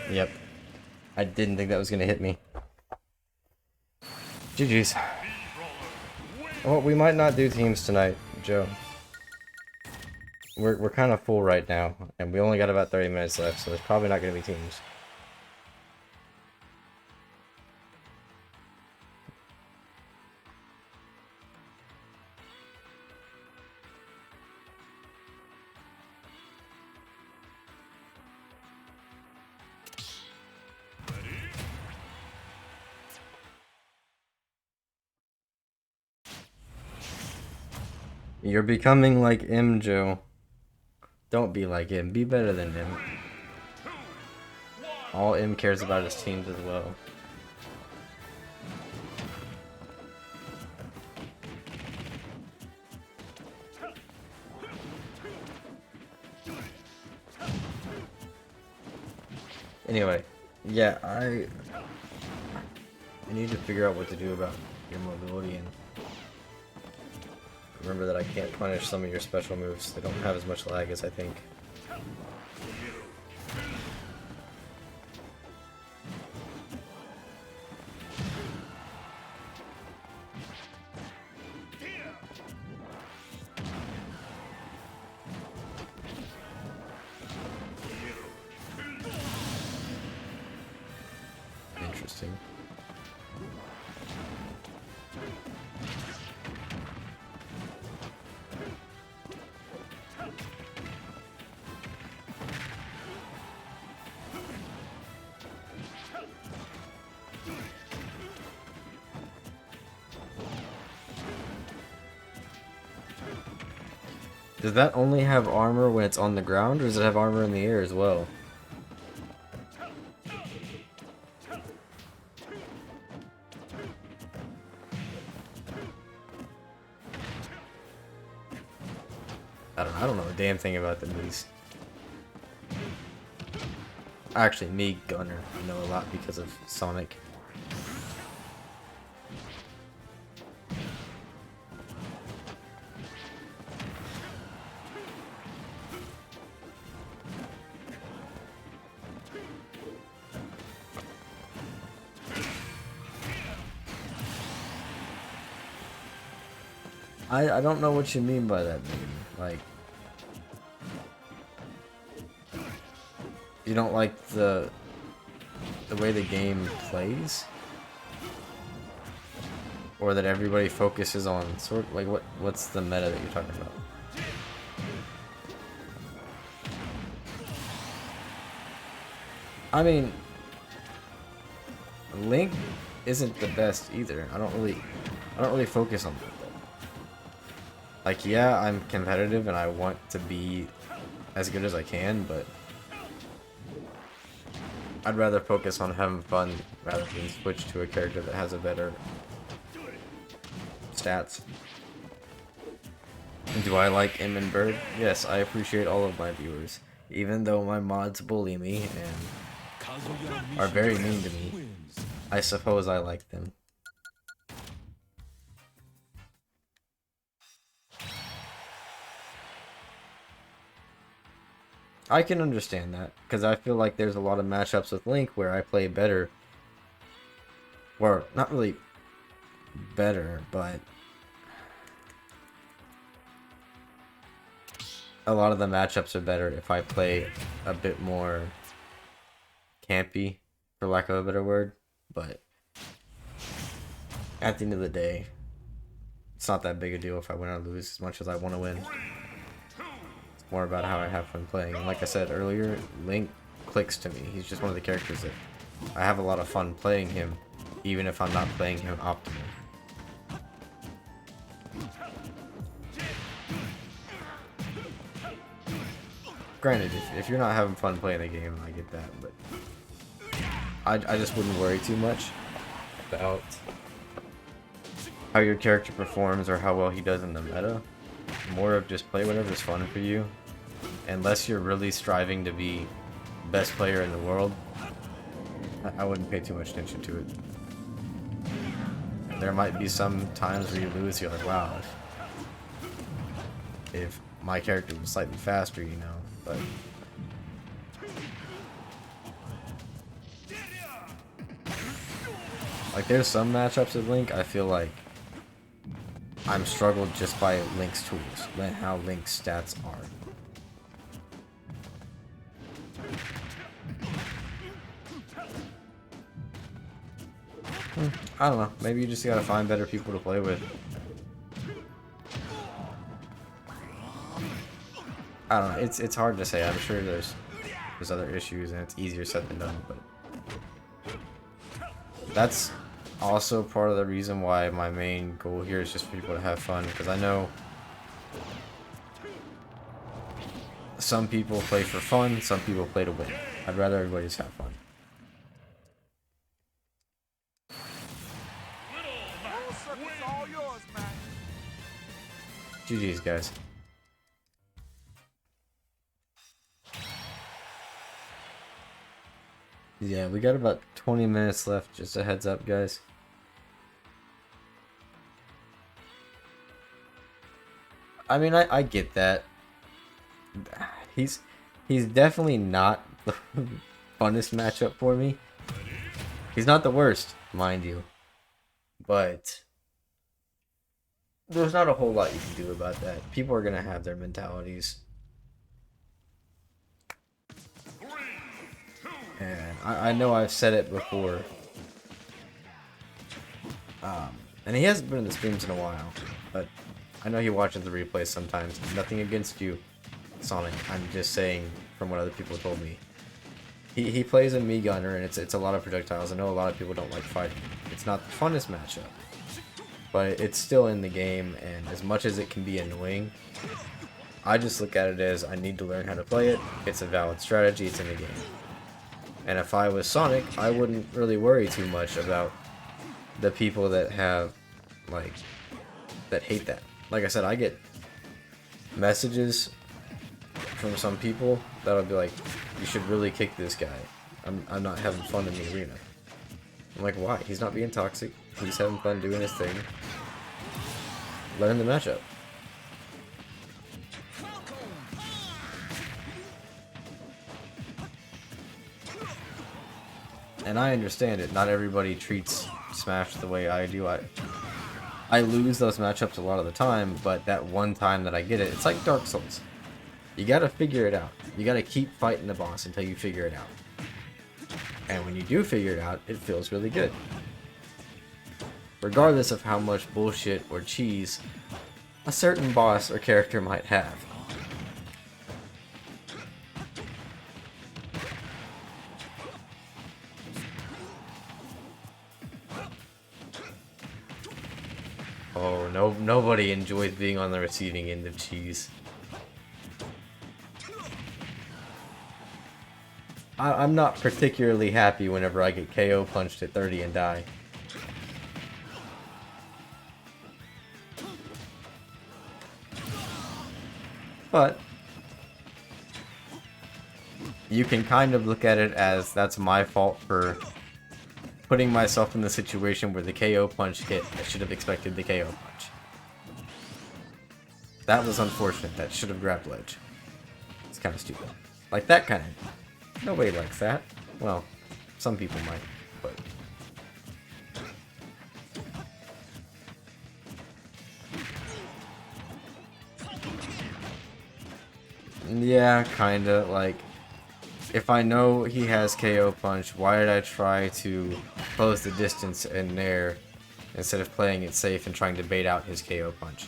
Yep. I didn't think that was gonna hit me. GG's. Well, we might not do teams tonight, Joe. We're kind of full right now, and we only got about 30 minutes left, so there's probably not gonna be teams. You're becoming like M, Joe. Don't be like him. Be better than him. All M cares about is teams as well. Anyway, yeah, I need to figure out what to do about your mobility and remember that I can't punish some of your special moves. They don't have as much lag as I think. Interesting. Does that only have armor when it's on the ground, or does it have armor in the air as well? I don't know a damn thing about the movies. Actually, me, Gunner, I know a lot because of Sonic. I don't know what you mean by that, baby. Like, you don't like the way the game plays, or that everybody focuses on like what's the meta that you're talking about? I mean, Link isn't the best either. I don't really focus on that. Like, yeah, I'm competitive and I want to be as good as I can, but I'd rather focus on having fun rather than switch to a character that has a better stats. Do I like M and Bird? Yes, I appreciate all of my viewers, even though my mods bully me and are very mean to me. I suppose I like them. I can understand that, because I feel like there's a lot of matchups with Link where I play better. Or, not really better, but a lot of the matchups are better if I play a bit more campy, for lack of a better word. But at the end of the day, it's not that big a deal if I win or lose as much as I want to win. More about how I have fun playing. And like I said earlier, Link clicks to me. He's just one of the characters that I have a lot of fun playing him, even if I'm not playing him optimal. Granted, if you're not having fun playing the game, I get that, but I just wouldn't worry too much about how your character performs or how well he does in the meta. More of just play whatever's fun for you. Unless you're really striving to be best player in the world, I wouldn't pay too much attention to it. There might be some times where you lose, you're like, wow, if my character was slightly faster, you know, but Like, there's some matchups with Link, I feel like I'm struggled just by Link's tools, and how Link's stats are. I don't know. Maybe you just gotta find better people to play with. I don't know. It's hard to say. I'm sure there's other issues and it's easier said than done, but that's also part of the reason why my main goal here is just for people to have fun, because I know some people play for fun, some people play to win. I'd rather everybody just have fun. GG's, guys. Yeah, we got about 20 minutes left, just a heads up, guys. I mean, I get that. He's definitely not the funnest matchup for me. He's not the worst, mind you. But there's not a whole lot you can do about that. People are gonna have their mentalities. And I know I've said it before. And he hasn't been in the streams in a while, but I know he watches the replays sometimes. Nothing against you, Sonic. I'm just saying from what other people told me. He plays a Mii Gunner, and it's a lot of projectiles. I know a lot of people don't like fighting. It's not the funnest matchup, but it's still in the game, and as much as it can be annoying, I just look at it as I need to learn how to play it. It's a valid strategy. It's in the game. And if I was Sonic, I wouldn't really worry too much about the people that have, like, that hate that. Like I said, I get messages from some people that'll be like, you should really kick this guy. I'm not having fun in the arena. I'm like, why? He's not being toxic. He's having fun doing his thing. Learn the matchup. And I understand it. Not everybody treats Smash the way I do. I lose those matchups a lot of the time, but that one time that I get it, it's like Dark Souls. You gotta figure it out. You gotta keep fighting the boss until you figure it out. And when you do figure it out, it feels really good. Regardless of how much bullshit or cheese a certain boss or character might have. Oh, no, nobody enjoys being on the receiving end of cheese. I'm not particularly happy whenever I get KO punched at 30 and die. But you can kind of look at it as that's my fault for putting myself in the situation where the KO punch hit. I should have expected the KO punch. That was unfortunate. That should have grabbed ledge. It's kind of stupid. Like that kind of... Nobody likes that. Well, some people might, but... Yeah, kinda. Like, if I know he has KO punch, why did I try to close the distance in there instead of playing it safe and trying to bait out his KO punch?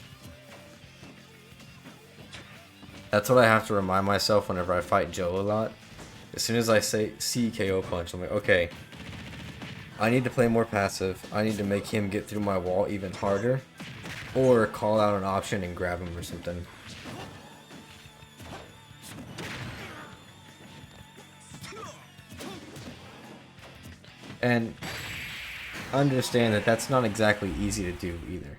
That's what I have to remind myself whenever I fight Joe a lot. As soon as I see KO punch, I'm like, okay, I need to play more passive. I need to make him get through my wall even harder, or call out an option and grab him or something. And understand that that's not exactly easy to do either.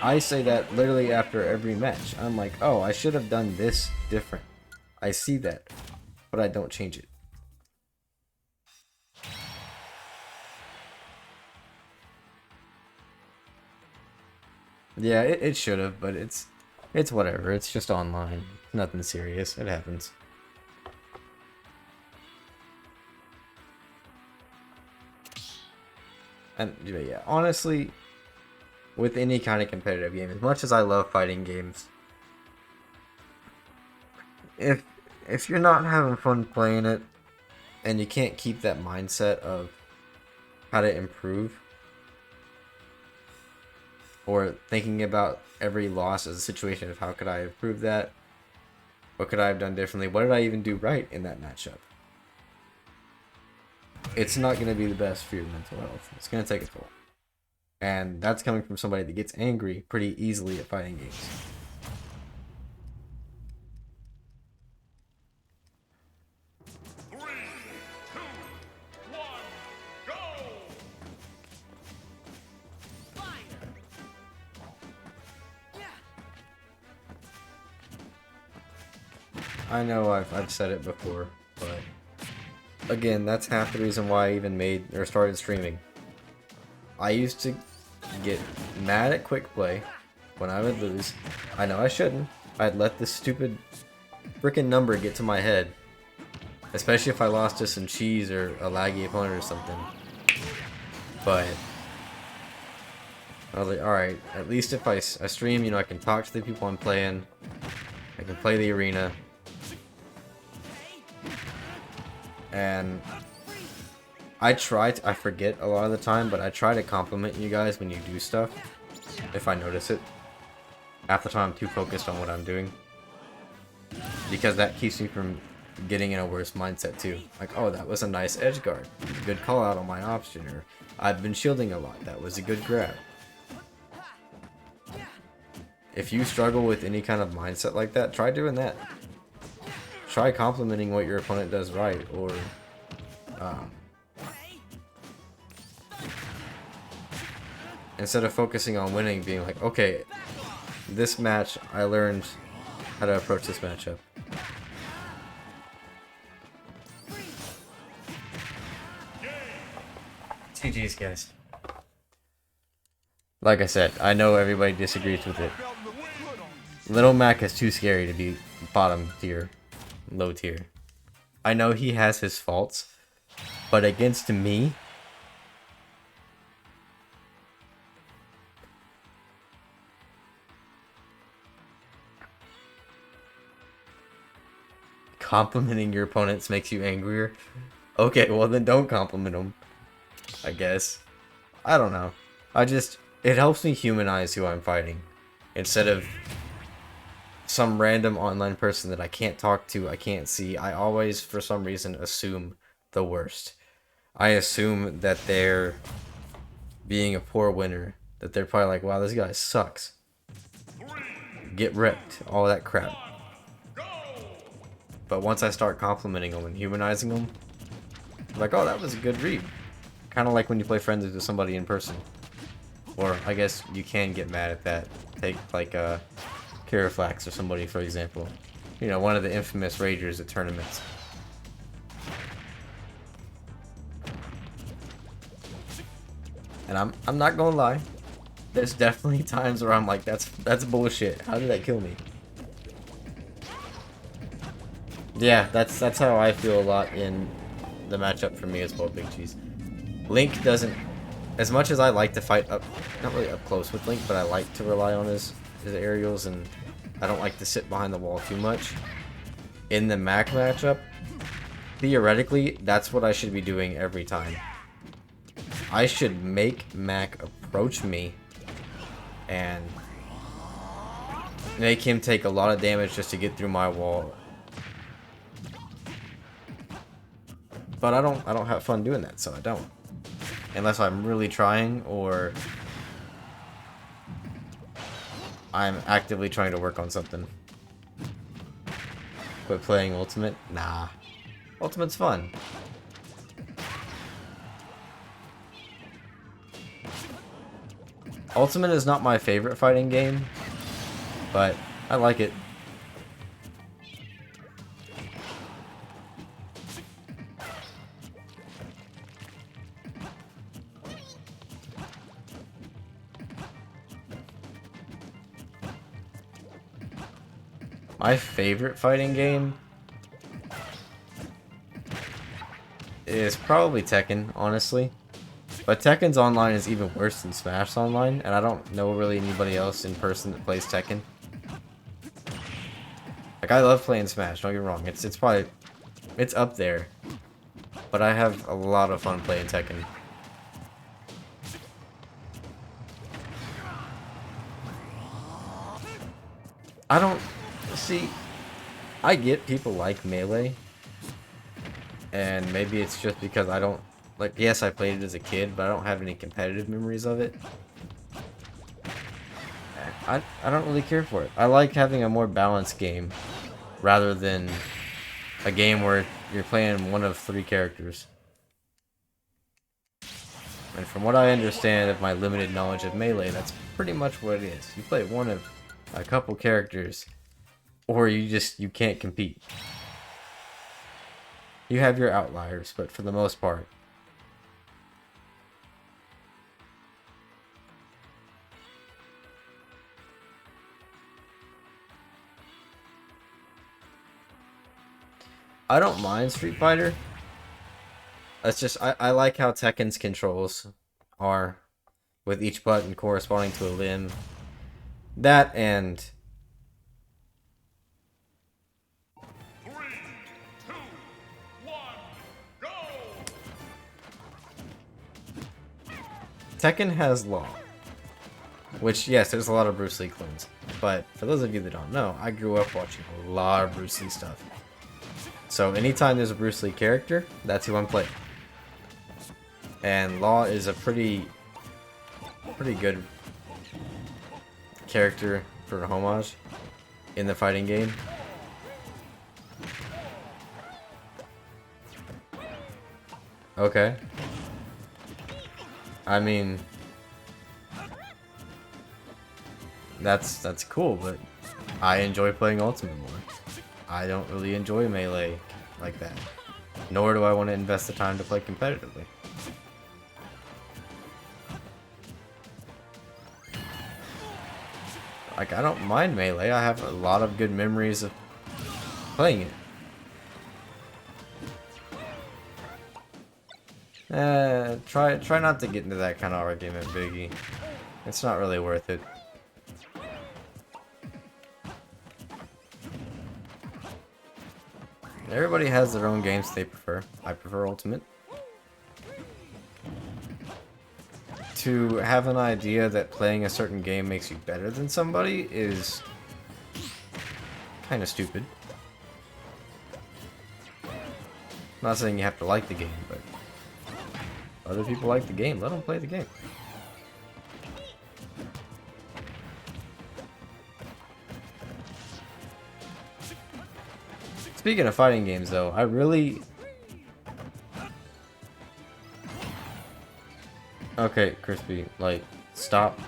I say that literally after every match. I'm like, oh, I should have done this different. I see that, but I don't change it. Yeah, it should have, but it's whatever. It's just online. Nothing serious. It happens. And yeah, honestly, with any kind of competitive game, as much as I love fighting games, if you're not having fun playing it and you can't keep that mindset of how to improve or thinking about every loss as a situation of how could I improve that, what could I have done differently, what did I even do right in that matchup, it's not going to be the best for your mental health. It's going to take a toll. And that's coming from somebody that gets angry pretty easily at fighting games. I know I've said it before, but again, that's half the reason why I even made or started streaming. I used to get mad at quick play when I would lose. I know I shouldn't. I'd let this stupid freaking number get to my head, especially if I lost to some cheese or a laggy opponent or something. But I was like, alright, at least if I stream, you know, I can talk to the people I'm playing. I can play the arena. And I forget a lot of the time, but I try to compliment you guys when you do stuff, if I notice it. Half the time I'm too focused on what I'm doing, because that keeps me from getting in a worse mindset too. Like, oh, that was a nice edge guard, good call out on my option, or I've been shielding a lot, that was a good grab. If you struggle with any kind of mindset like that, try doing that. Try complimenting what your opponent does right, or instead of focusing on winning, being like, okay, this match I learned how to approach this matchup. GG's, guys. Like I said, I know everybody disagrees with it. Little Mac is too scary to be bottom tier, low tier. I know he has his faults, but against me, complimenting your opponents makes you angrier. Okay, well then don't compliment them, I guess. I don't know. It helps me humanize who I'm fighting, instead of some random online person that I can't talk to, I can't see. I always, for some reason, assume the worst. I assume that they're being a poor winner, that they're probably like, wow, this guy sucks. Get wrecked, all that crap. But once I start complimenting them and humanizing them, I'm like, oh, that was a good read. Kind of like when you play Friends with somebody in person. Or, I guess you can get mad at that. Take, like, Caraflax or somebody, for example. You know, one of the infamous ragers at tournaments. And I'm not gonna lie. There's definitely times where I'm like, that's bullshit. How did that kill me? Yeah, that's how I feel a lot in the matchup for me as well, Big Cheese. Link doesn't, as much as I like to fight up, not really up close with Link, but I like to rely on his aerials, and I don't like to sit behind the wall too much. In the Mac matchup, theoretically, that's what I should be doing every time. I should make Mac approach me and make him take a lot of damage just to get through my wall. But I don't have fun doing that, so I don't. Unless I'm really trying, or I'm actively trying to work on something. Quit playing Ultimate? Nah. Ultimate's fun. Ultimate is not my favorite fighting game, but I like it. My favorite fighting game is probably Tekken, honestly. But Tekken's online is even worse than Smash Online, and I don't know really anybody else in person that plays Tekken. Like, I love playing Smash, don't get me wrong. It's probably... It's up there. But I have a lot of fun playing Tekken. I don't... See... I get people like Melee. And maybe it's just because I don't... Like, yes, I played it as a kid, but I don't have any competitive memories of it. I don't really care for it. I like having a more balanced game rather than a game where you're playing one of 3 characters. And from what I understand of my limited knowledge of Melee, that's pretty much what it is. You play one of a couple characters, or you can't compete. You have your outliers, but for the most part, I don't mind Street Fighter. That's just, I like how Tekken's controls are, with each button corresponding to a limb. That and... 3, 2, 1, go! Tekken has Law. Which, yes, there's a lot of Bruce Lee clones. But for those of you that don't know, I grew up watching a lot of Bruce Lee stuff. So anytime there's a Bruce Lee character, that's who I'm playing. And Law is a pretty good character for a homage in the fighting game. Okay. I mean, that's cool, but I enjoy playing Ultimate more. I don't really enjoy Melee like that. Nor do I want to invest the time to play competitively. Like, I don't mind Melee. I have a lot of good memories of playing it. Try not to get into that kind of argument, Biggie. It's not really worth it. Everybody has their own games they prefer. I prefer Ultimate. To have an idea that playing a certain game makes you better than somebody is kind of stupid. I'm not saying you have to like the game, but other people like the game. Let them play the game. Speaking of fighting games, though, I really... Okay, Crispy, like, stop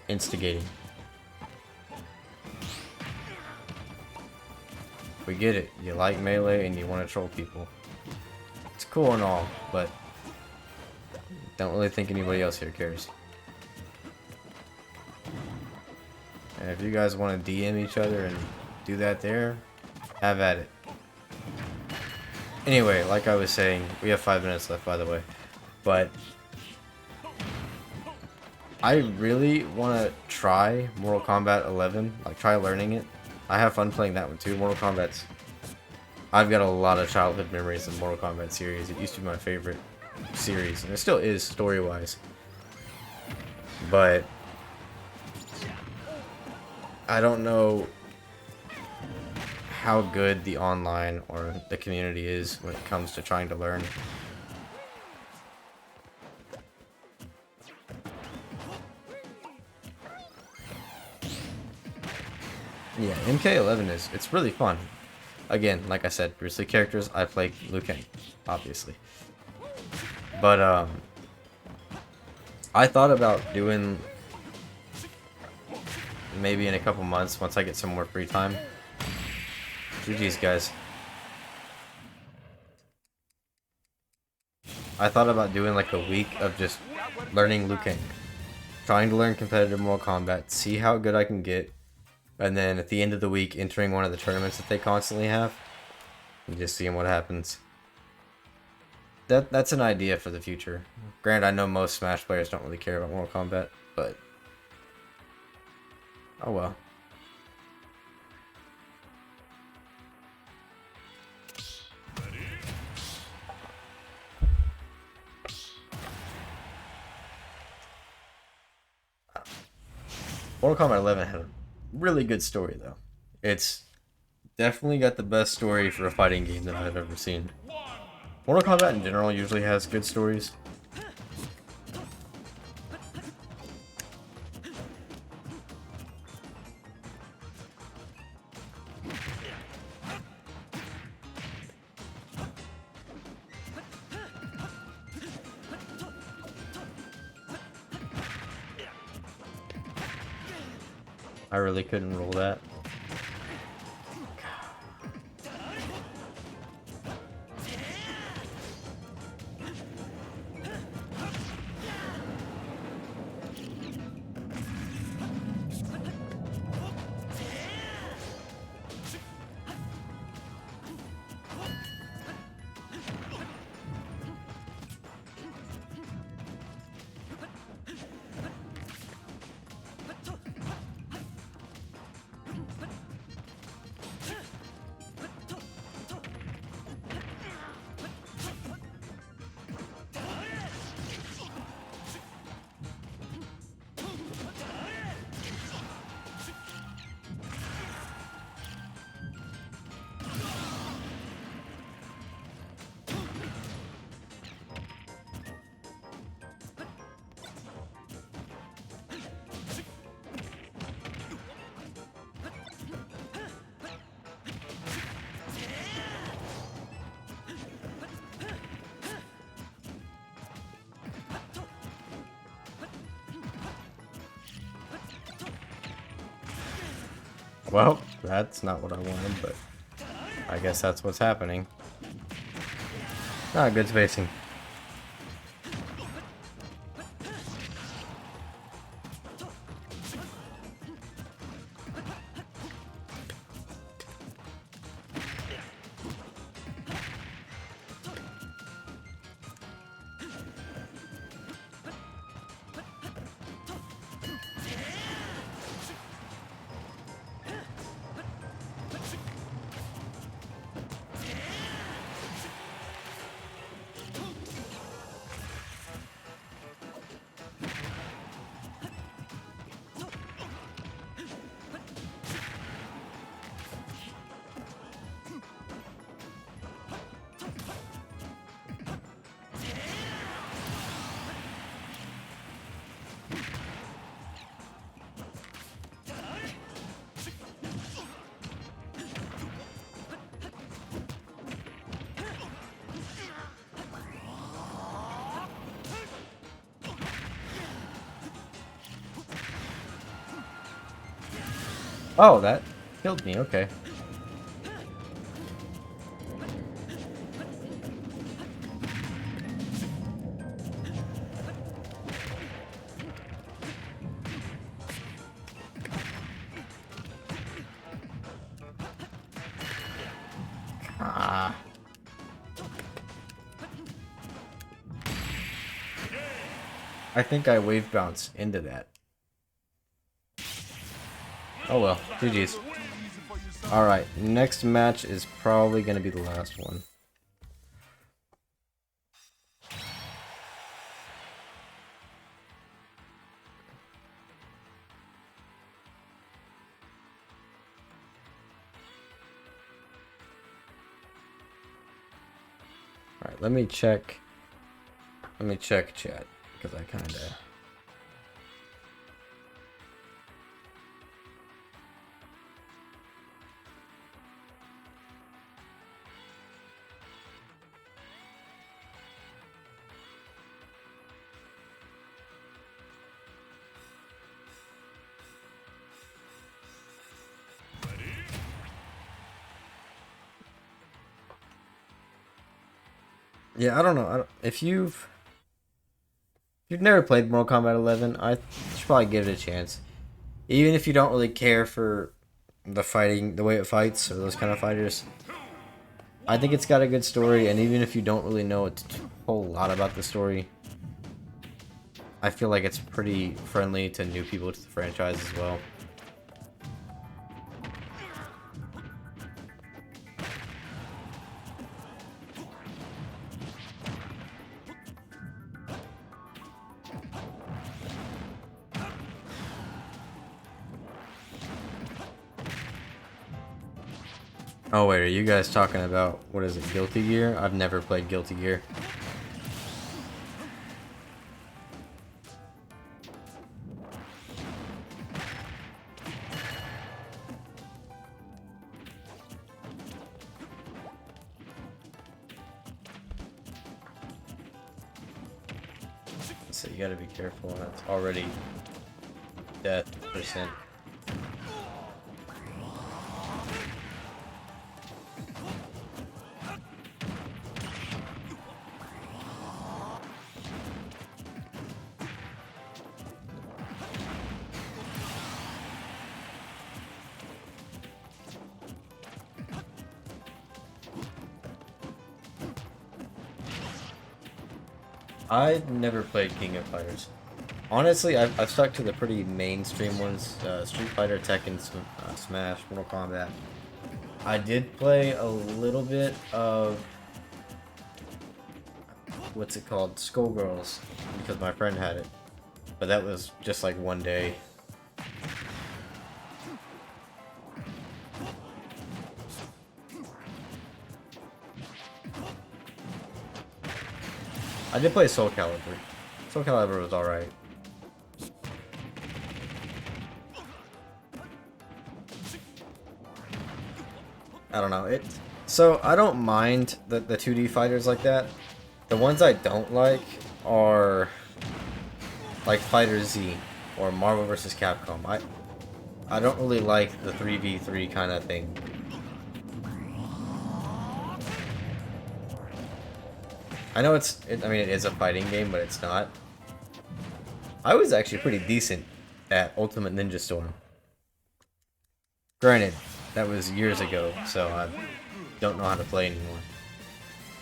instigating. We get it. You like Melee and you want to troll people. It's cool and all, but don't really think anybody else here cares. And if you guys want to DM each other and do that there, have at it. Anyway, like I was saying, we have 5 minutes left, by the way. But I really want to try Mortal Kombat 11. Like, try learning it. I have fun playing that one too. Mortal Kombat's... I've got a lot of childhood memories of Mortal Kombat series. It used to be my favorite series, and it still is story-wise. But I don't know how good the online or the community is when it comes to trying to learn. Yeah, MK11 it's really fun. Again, like I said, Bruce Lee characters, I play Liu Kang, obviously. But I thought about doing maybe in a couple months once I get some more free time. GG's, guys. I thought about doing like a week of just learning Liu Kang. Trying to learn competitive Mortal Kombat, see how good I can get, and then at the end of the week entering one of the tournaments that they constantly have, and just seeing what happens. that's an idea for the future. Granted, I know most Smash players don't really care about Mortal Kombat, but oh well. Mortal Kombat 11 had a really good story though. It's definitely got the best story for a fighting game that I've ever seen. Mortal Kombat in general usually has good stories. I really couldn't roll that. Well, that's not what I wanted, but I guess that's what's happening. Ah, good spacing. Oh, that killed me, okay. Ah. I think I wave bounce into that. Oh well, GG's. Alright, next match is probably going to be the last one. Alright, let me check chat, because I kinda... Yeah, I don't know. If you've never played Mortal Kombat 11, I should probably give it a chance. Even if you don't really care for the fighting, the way it fights, or those kind of fighters. I think it's got a good story, and even if you don't really know a whole lot about the story, I feel like it's pretty friendly to new people to the franchise as well. Oh wait, are you guys talking about, what is it, Guilty Gear? I've never played Guilty Gear. So you gotta be careful, that's already death percent. I've never played King of Fighters. Honestly, I've stuck to the pretty mainstream ones, Street Fighter, Tekken, Smash, Mortal Kombat. I did play a little bit of, what's it called, Skullgirls, because my friend had it. But that was just like one day. I did play Soul Calibur. Soul Calibur was alright. I don't know. So I don't mind the 2D fighters like that. The ones I don't like are like Fighter Z or Marvel vs. Capcom. I don't really like the 3v3 kind of thing. I know I mean, it is a fighting game, but it's not. I was actually pretty decent at Ultimate Ninja Storm. Granted, that was years ago, so I don't know how to play anymore.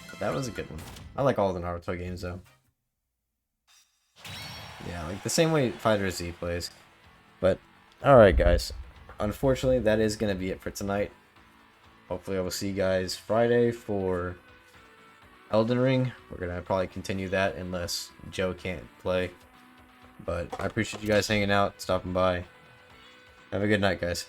But that was a good one. I like all the Naruto games, though. Yeah, like the same way Fighter Z plays. But, alright guys. Unfortunately, that is going to be it for tonight. Hopefully I will see you guys Friday for Elden Ring. We're going to probably continue that unless Joe can't play. But I appreciate you guys hanging out, stopping by. Have a good night, guys.